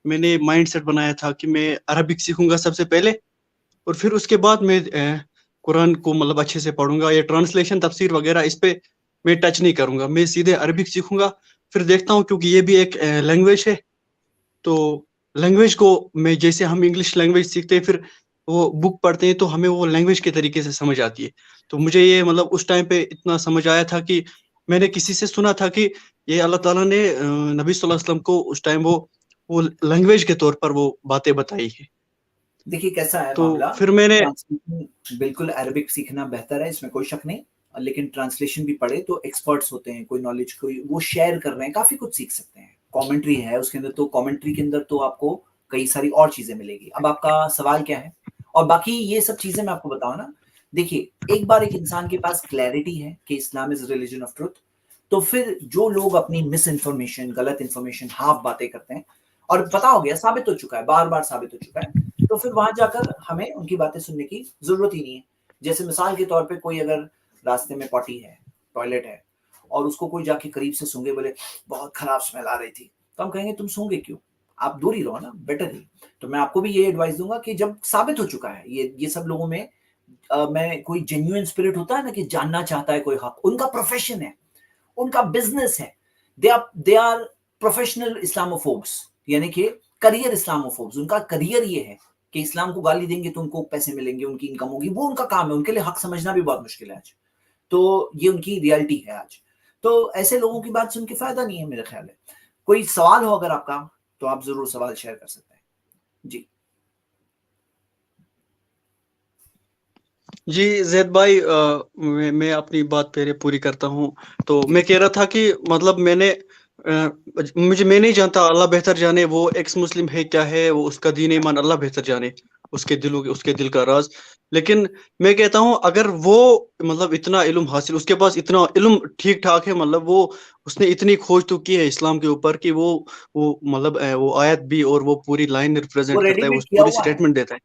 Speaker 4: میں نے مائنڈ سیٹ بنایا تھا کہ میں عربک سیکھوں گا سب سے پہلے، اور پھر اس کے بعد میں قرآن کو مطلب اچھے سے پڑھوں گا. یہ ٹرانسلیشن تفسیر وغیرہ اس پہ میں ٹچ نہیں کروں گا، میں سیدھے عربک سیکھوں گا. پھر دیکھتا ہوں کیونکہ یہ بھی ایک لینگویج ہے، تو لینگویج کو میں جیسے ہم انگلش لینگویج سیکھتے ہیں پھر وہ بک پڑھتے ہیں تو ہمیں وہ لینگویج کے طریقے سے سمجھ آتی ہے. تو مجھے یہ مطلب اس ٹائم پہ اتنا سمجھ آیا تھا کہ میں نے کسی سے سنا تھا کہ یہ اللہ تعالیٰ نے نبی صلی اللہ علیہ وسلم کو اس ٹائم وہ لینگویج کے طور پر وہ باتیں بتائی ہے.
Speaker 2: دیکھیے کیسا ہے
Speaker 4: تو
Speaker 2: معاملہ.
Speaker 4: پھر میں نے
Speaker 2: بالکل عربک سیکھنا بہتر ہے، اس میں کوئی شک نہیں، لیکن ٹرانسلیشن بھی پڑھے تو ایکسپرٹس ہوتے ہیں، کوئی نالج کوئی وہ شیئر کر رہے ہیں، کافی کچھ سیکھ سکتے ہیں. کامنٹری ہے اس کے اندر، تو کامنٹری کے اندر تو آپ کو کئی ساری اور چیزیں ملے گی. اب آپ کا سوال کیا ہے؟ اور باقی یہ سب چیزیں میں آپ کو بتاؤں نا، دیکھیے ایک بار ایک انسان کے پاس کلیئرٹی ہے کہ اسلام از ریلیجن آف ٹروتھ، تو پھر جو لوگ اپنی مس انفارمیشن، غلط انفارمیشن، ہاف باتیں کرتے ہیں، اور پتا ہو گیا، ثابت ہو چکا ہے، بار بار ثابت ہو چکا ہے، تو پھر وہاں جا کر ہمیں ان کی باتیں سننے کی ضرورت ہی نہیں ہے. جیسے مثال کے طور پہ کوئی اگر راستے میں پوٹی ہے، ٹوائلٹ ہے، اور اس کو کوئی جا کے قریب سے سونگے، بولے بہت خراب اسمیل آ رہی تھی، تو ہم کہیں گے تم سونگے کیوں، آپ دور ہی رہو نا، بیٹر ہی. تو میں آپ کو بھی یہ ایڈوائز دوں گا کہ جب ثابت ہو چکا ہے یہ سب لوگوں میں میں کوئی جینیوئن اسپرٹ ہوتا ہے نا کہ جاننا چاہتا ہے کوئی حق، ان کا پروفیشن ہے، ان کا بزنس ہے، دے آر پروفیشنل اسلاموفوبس، یعنی کہ کریئر اسلاموفوبس. ان کا کریئر یہ ہے کہ اسلام کو گالی دیں گے تو ان کو پیسے ملیں گے، ان کی انکم ہوگی، وہ ان کا کام ہے. ان کے لیے حق سمجھنا بھی بہت مشکل ہے آج، تو یہ ان کی ریالٹی ہے آج. تو ایسے لوگوں کی بات سن کے فائدہ نہیں ہے میرے خیال ہے. کوئی سوال ہو اگر آپ کا تو آپ ضرور سوال شیئر کر سکتے ہیں.
Speaker 4: جی زید بھائی، میں اپنی بات پہلے پوری کرتا ہوں. تو میں کہہ رہا تھا کہ مطلب میں نہیں جانتا، اللہ بہتر جانے وہ ایکس مسلم ہے کیا ہے، وہ اس کا دین ایمان اللہ بہتر جانے، اس کے دل کا راز. لیکن میں کہتا ہوں اگر وہ مطلب اتنا علم حاصل، اس کے پاس اتنا علم ٹھیک ٹھاک ہے، مطلب اس نے اتنی کھوج تو کی ہے اسلام کے اوپر کہ وہ مطلب وہ آیت بھی اور وہ پوری لائن ریپرزینٹ
Speaker 2: ریڈی
Speaker 4: کرتا ہے، وہ
Speaker 2: میڈ کیا
Speaker 4: پوری
Speaker 2: ہوا ہے،
Speaker 4: سٹیٹمنٹ دیتا ہے.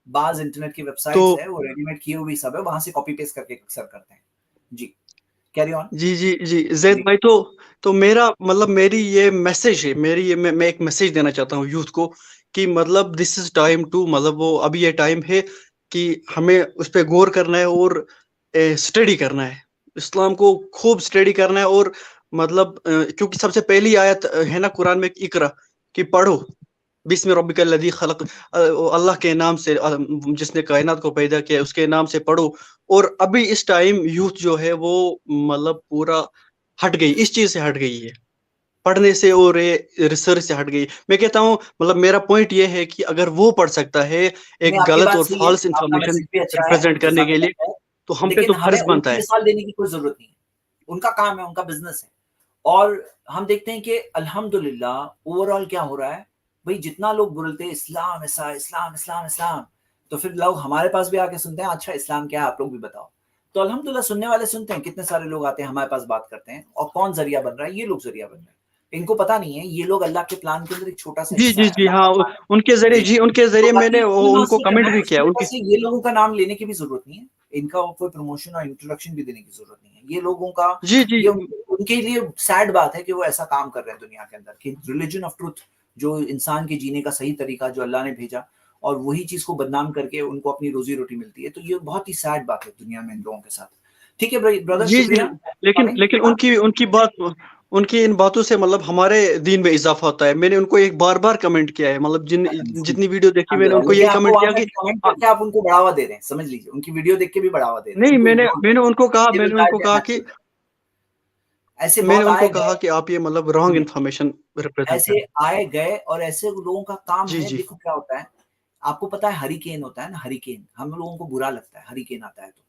Speaker 2: بعض انٹرنیٹ کی ویب
Speaker 4: تو
Speaker 2: سائٹس ہے وہ ریڈی میڈ کی ہوئی سب ہے، وہاں سے کاپی پیسٹ کر کے اکثر کرتے ہیں. جی کیری آن.
Speaker 4: جی زید بھائی، تو میرا مطلب میری یہ میسج ہے، میں ایک میسج دینا چاہتا ہوں یوتھ کو کہ مطلب دس از ٹائم ٹو، مطلب وہ ابھی یہ ٹائم ہے کہ ہمیں اس پہ غور کرنا ہے اور اسٹڈی کرنا ہے، اسلام کو خوب اسٹڈی کرنا ہے. اور مطلب کیونکہ سب سے پہلی آیت ہے نا قرآن میں اقرا، کہ پڑھو بسم ربک الذی خلق، اللہ کے نام سے جس نے کائنات کو پیدا کیا اس کے نام سے پڑھو. اور ابھی اس ٹائم یوتھ جو ہے وہ مطلب پورا ہٹ گئی، اس چیز سے ہٹ گئی ہے، پڑھنے سے اور ریسرچ سے ہٹ گئی. میں کہتا ہوں مطلب میرا پوائنٹ یہ ہے کہ اگر وہ پڑھ سکتا ہے
Speaker 2: نہیں،
Speaker 4: ایک
Speaker 2: آپ کی
Speaker 4: غلط
Speaker 2: بات
Speaker 4: اور
Speaker 2: صحیح ہے،
Speaker 4: فالس
Speaker 2: آپ کا
Speaker 4: انفارمیشن
Speaker 2: میسج بھی اچھا ہے،
Speaker 4: ریپرزینٹ کرنے
Speaker 2: جزاک
Speaker 4: کے لیے،
Speaker 2: اللہ خیر.
Speaker 4: تو ہم پہ
Speaker 2: لیکن
Speaker 4: تو
Speaker 2: ہمیں
Speaker 4: فرض
Speaker 2: ان
Speaker 4: بنتا
Speaker 2: کی
Speaker 4: ہے.
Speaker 2: مثال دینے کی کوئی ضرورت نہیں ہے، ان کا کام ہے، ان کا بزنس ہے. اور ہم دیکھتے ہیں کہ الحمدللہ اوور آل کیا ہو رہا ہے بھائی، جتنا لوگ بولتے ہیں اسلام ایسا، اسلام اسلام اسلام، تو پھر لوگ ہمارے پاس بھی آ کے سنتے ہیں اچھا اسلام کیا ہے آپ لوگ بھی بتاؤ. تو الحمدللہ سننے والے سنتے ہیں، کتنے سارے لوگ آتے ہیں ہمارے پاس بات کرتے ہیں. اور کون ذریعہ بن رہا ہے؟ یہ لوگ ذریعہ بن رہے ہیں. ان کو پتا نہیں ہے یہ لوگ اللہ کے پلان کے اندر ایک چھوٹا سا حصہ ہے.
Speaker 4: جی
Speaker 2: اللہ
Speaker 4: ہاں،
Speaker 2: کا پلان
Speaker 4: ان کے
Speaker 2: تو
Speaker 4: ذریعے میں
Speaker 2: باقی
Speaker 4: نے
Speaker 2: علماء
Speaker 4: ان کو
Speaker 2: سے کرنا
Speaker 4: کمنٹ
Speaker 2: ہے،
Speaker 4: بھی
Speaker 2: اس
Speaker 4: کیا
Speaker 2: کی
Speaker 4: ان
Speaker 2: وجہ
Speaker 4: کی.
Speaker 2: سے یہ لوگوں کا نام لینے کی بھی ضرورت نہیں ہے، ان کا کوئی پروموشن اور انٹروڈکشن بھی دینے کی ضرورت نہیں ہے. یہ لوگوں کا
Speaker 4: جی
Speaker 2: یہ ان کے لیے سیڈ بات ہے کہ وہ ایسا کام کر رہے ہیں دنیا کے اندر کہ ریلیجن آف ٹروتھ، جو انسان کے جینے کا صحیح طریقہ جو اللہ نے بھیجا، اور وہی چیز کو بدنام کر کے ان کو اپنی روزی روٹی ملتی ہے. تو یہ بہت ہی سیڈ بات ہے دنیا میں ان لوگوں کے ساتھ. ٹھیک ہے برادر،
Speaker 4: جی
Speaker 2: شکریہ.
Speaker 4: لیکن ان کی ان باتوں سے مطلب ہمارے دین میں اضافہ ہوتا ہے. میں نے ان کو ایک بار کمنٹ کیا ہے، مطلب جتنی ویڈیو دیکھی میں نے ان کو
Speaker 2: لیکن
Speaker 4: یہی
Speaker 2: آپ کو
Speaker 4: کمنٹ
Speaker 2: وہاں
Speaker 4: کیا
Speaker 2: پہ
Speaker 4: کہ
Speaker 2: کمنٹ کر کے آپ ان کو بڑھاوا دے رہے ہیں، سمجھ لیجیے، ان کی ویڈیو دیکھ کے بھی بڑھاوا دے رہے ہیں.
Speaker 4: نہیں،
Speaker 2: ان کو
Speaker 4: میں نے
Speaker 2: ignore
Speaker 4: ان کو کہا
Speaker 2: they
Speaker 4: میں
Speaker 2: will
Speaker 4: نے ان
Speaker 2: die
Speaker 4: کو
Speaker 2: their
Speaker 4: کہا کہ
Speaker 2: natural. ایسے بہت آئے گئے،
Speaker 4: کہ آپ یہ مطلب رانگ انفارمیشن ریپرزینٹ
Speaker 2: ایسے
Speaker 4: کریں.
Speaker 2: آئے گئے، اور ایسے لوگوں کا کام ہے.
Speaker 4: جی
Speaker 2: دیکھو کیا ہوتا ہے، آپ کو پتا ہے ہریکین ہوتا ہے نا، ہریکین ہم لوگوں کو برا لگتا ہے ہریکین آتا ہے تو،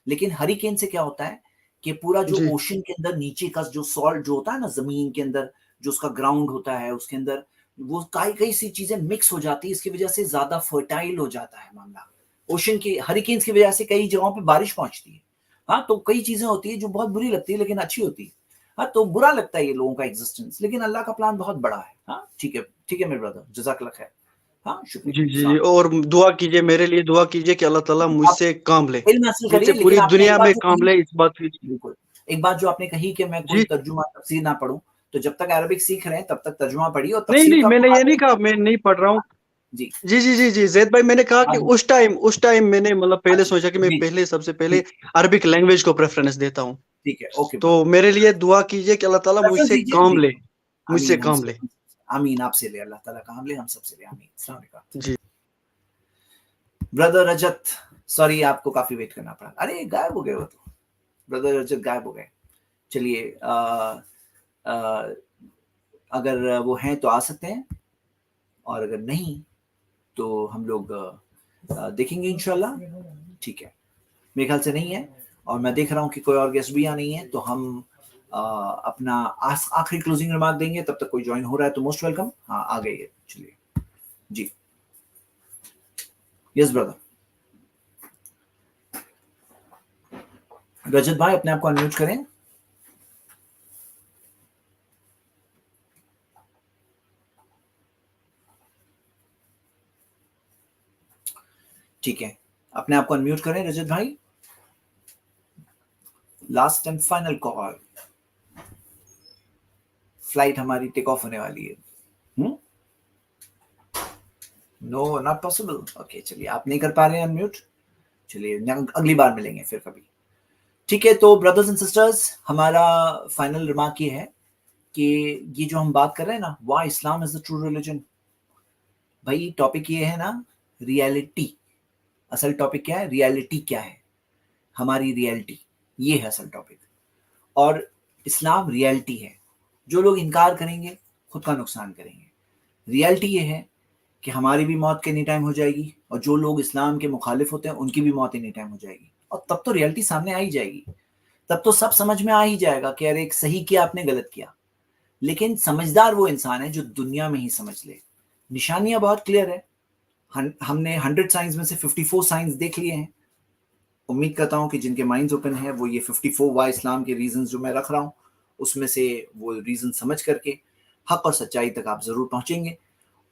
Speaker 2: لیکن ہریکین سے کیا ہوتا ہے کہ پورا جو
Speaker 4: جی
Speaker 2: اوشن کے اندر نیچے کا جو سالٹ جو ہوتا ہے نا زمین کے اندر، جو اس کا گراؤنڈ ہوتا ہے اس کے اندر وہ کئی سی چیزیں مکس ہو جاتی ہے، اس کی وجہ سے زیادہ فرٹائل ہو جاتا ہے معاملہ. اوشن کی ہریکینز کی وجہ سے کئی جگہوں پہ بارش پہنچتی ہے. हाँ, तो कई चीजें होती है जो बहुत बुरी लगती है लेकिन अच्छी होती है। हाँ, तो बुरा लगता है ये लोगों का एग्जिस्टेंस, लेकिन अल्लाह का प्लान बहुत बड़ा है। हाँ, ठीक है मेरे ब्रदर, जज़ाकल्लाह खैर। हाँ, शुक्रिया।
Speaker 4: जी जी जी, और दुआ कीजिए, मेरे लिए दुआ कीजिए कि अल्लाह ताला
Speaker 2: आप
Speaker 4: मुझसे काम ले,
Speaker 2: इल्म हासिल करिए,
Speaker 4: मुझसे
Speaker 2: लेकिन
Speaker 4: पूरी
Speaker 2: आपने एक
Speaker 4: दुनिया
Speaker 2: बात
Speaker 4: में
Speaker 2: जो
Speaker 4: काम
Speaker 2: कही,
Speaker 4: ले, इस बात की।
Speaker 2: बिल्कुल, एक बात जो आपने कही कि मैं कोई
Speaker 4: जी
Speaker 2: तर्जुमा तफसीर ना पढूं, तो जब तक अरबिक सीख रहे हैं तब तक तर्जुमा पढ़िए और
Speaker 4: नहीं
Speaker 2: तफसीर
Speaker 4: नहीं,
Speaker 2: का
Speaker 4: मैंने ये नहीं
Speaker 2: मुताबिक।
Speaker 4: कहा मैं नहीं पढ़ रहा हूँ।
Speaker 2: जी
Speaker 4: जी जी जी जी, जैद भाई, मैंने कहा कि
Speaker 2: हाँ,
Speaker 4: उस टाइम मैंने मतलब पहले
Speaker 2: अच्छा,
Speaker 4: सोचा कि मैं
Speaker 2: जी
Speaker 4: पहले सबसे पहले
Speaker 2: ठीक
Speaker 4: अरबिक लैंग्वेज को प्रेफरेंस देता हूँ।
Speaker 2: ठीक है, ओके
Speaker 4: तो
Speaker 2: ब्रदर,
Speaker 4: मेरे लिए दुआ कीजिए कि अल्लाह ताला
Speaker 2: प्रेफरेंस
Speaker 4: मुझसे
Speaker 2: दीजिए
Speaker 4: काम
Speaker 2: जी।
Speaker 4: ले, मुझसे
Speaker 2: आमीन,
Speaker 4: काम
Speaker 2: हमसे
Speaker 4: ले।
Speaker 2: आमीन, आपसे ले अल्लाह ताला काम ले, हम सबसे ले, आमीन। अस्सलाम वालेकुम
Speaker 4: जी
Speaker 2: ब्रदर रजत, सॉरी आपको काफी वेट करना पड़ा। अरे गायब हो गए वो तो, ब्रदर रजत गायब हो गए। चलिए अगर वो हैं तो आ सकते हैं, और अगर नहीं तो हम लोग देखेंगे इंशाल्लाह। ठीक है, मेरे ख्याल से नहीं है, और मैं देख रहा हूँ कि कोई और गेस्ट भी यहाँ नहीं है, तो हम अपना आखिरी क्लोजिंग रिमार्क देंगे। तब तक कोई ज्वाइन हो रहा है तो मोस्ट वेलकम। हाँ, आ गई है, चलिए जी। यस ब्रदर रजत भाई, अपने आप को अनम्यूट करें। ठीक है, अपने आप को अनम्यूट करें रजत भाई। Last and final call, flight हमारी टेक ऑफ होने वाली है। No, not possible. ओके, चलिए, आप नहीं कर पा रहे हैं अनम्यूट, चलिए अगली बार मिलेंगे फिर कभी। ठीक है, तो ब्रदर्स एंड सिस्टर्स, हमारा फाइनल रिमार्क ये है कि ये जो हम बात कर रहे हैं ना, why Islam is the true religion, भाई टॉपिक ये है ना, रियलिटी। असल टॉपिक क्या है, रियलिटी क्या है, हमारी रियलिटी, ये है असल टॉपिक। और इस्लाम रियलिटी है। जो लोग इनकार करेंगे खुद का नुकसान करेंगे। रियलिटी ये है कि हमारी भी मौत एनी टाइम हो जाएगी, और जो लोग इस्लाम के मुखालिफ होते हैं उनकी भी मौत एनी टाइम हो जाएगी, और तब तो रियलिटी सामने आ ही जाएगी। तब तो सब समझ में आ ही जाएगा कि अरे सही किया आपने, गलत किया। लेकिन समझदार वो इंसान है जो दुनिया में ही समझ ले। निशानियां बहुत क्लियर है, हमने 100 साइंस में से 54 साइंस देख लिए हैं। उम्मीद करता हूं कि जिनके माइंड्स ओपन है वो ये 54 वाई इस्लाम के रीजंस जो मैं रख रहा हूं, उसमें से वो रीजन समझ करके हक और सच्चाई तक आप जरूर पहुंचेंगे।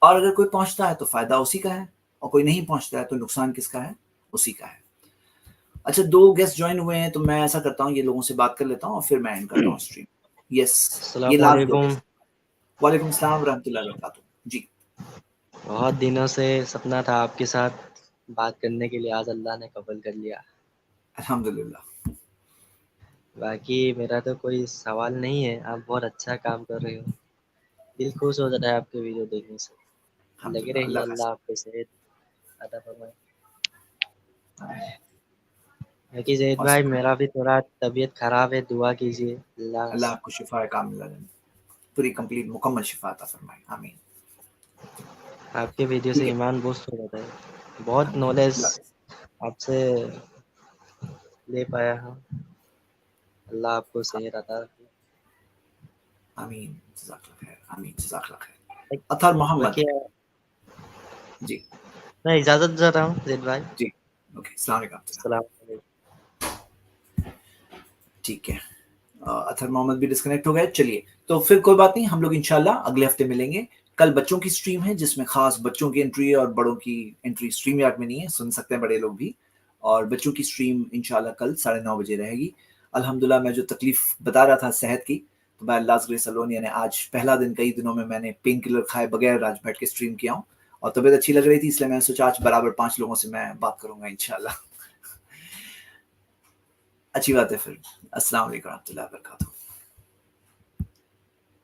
Speaker 2: और अगर कोई पहुंचता है तो फायदा उसी का है, और कोई नहीं पहुंचता है तो नुकसान किसका है, उसी का है। अच्छा, 2 गेस्ट ज्वाइन हुए हैं, तो मैं ऐसा करता हूँ, ये लोगों से बात कर लेता हूँ और फिर मैं एंड करता हूँ स्ट्रीम। यस, ये लास्ट 2 गेस्ट। वालेकुम सलाम रहमतुल्लाहि व बरकातुहू। जी
Speaker 5: बहुत दिनों से सपना था आपके साथ बात करने के लिए, आज अल्लाह ने कबूल कर लिया।
Speaker 2: अल्हम्दुलिल्लाह।
Speaker 5: बाकी मेरा तो कोई सवाल नहीं है, आप बहुत अच्छा काम कर रहे हो, दिल खुश हो जाता है आपके वीडियो देखने से। लगे
Speaker 2: अल्हम्दुलिल्लाह,
Speaker 5: रहिए,
Speaker 2: अल्लाह
Speaker 5: अल्लाह
Speaker 2: का
Speaker 5: आपको सेहत अता फरमाए।
Speaker 2: शुक्र।
Speaker 5: बाकी जैद
Speaker 2: और
Speaker 5: भाई,
Speaker 2: सब
Speaker 5: मेरा भी थोड़ा तबीयत खराब है, दुआ कीजिए अल्लाह
Speaker 2: अल्लाह आपको शिफा कामिला दें, पूरी कंप्लीट मुकम्मल शिफा अता फरमाए, आमीन।
Speaker 5: आपके वीडियो
Speaker 2: ठीक
Speaker 5: से
Speaker 2: है,
Speaker 5: ईमान बूस्ट हो जाता है, बहुत
Speaker 2: आमीन।
Speaker 5: नॉलेज
Speaker 2: अल्लाह
Speaker 5: आपसे ले पाया हूँ, अल्लाह आपको सेहत अता रखे।
Speaker 2: आमीन, जज़ाकल्लाह खैर, आमीन, जज़ाकल्लाह खैर। अतहर मोहम्मद,
Speaker 5: बाकी
Speaker 2: जी
Speaker 5: मैं इजाज़त चाहता हूँ जैद भाई,
Speaker 2: जी, ओके, अस्सलाम वालेकुम।
Speaker 5: अस्सलाम वालेकुम।
Speaker 2: ठीक है, अतहर मोहम्मद भी डिस्कनेक्ट हो गए। चलिए, तो फिर कोई बात नहीं, हम लोग इंशाल्लाह अगले हफ्ते मिलेंगे। कल बच्चों की स्ट्रीम है, जिसमें खास बच्चों की एंट्री है, और बड़ों की एंट्री स्ट्रीम यार्ड में नहीं है, सुन सकते हैं बड़े लोग भी। और बच्चों की स्ट्रीम इंशाल्लाह कल 9:30 बजे रहेगी। अल्हम्दुलिल्लाह, मैं जो तकलीफ बता रहा था सेहत की, तो बाय अल्लाह's ग्रेस अलोन, यानी आज पहला दिन कई दिनों में मैंने पेन किलर खाए बगैर आज बैठ के स्ट्रीम किया हूँ, और तबीयत अच्छी लग रही थी, इसलिए मैंने सोचा आज बराबर 5 लोगों से मैं बात करूंगा इंशाल्लाह। अच्छी बात है फिर। अस्सलाम वालेकुम रहमतुल्लाहि व बरकातुहू।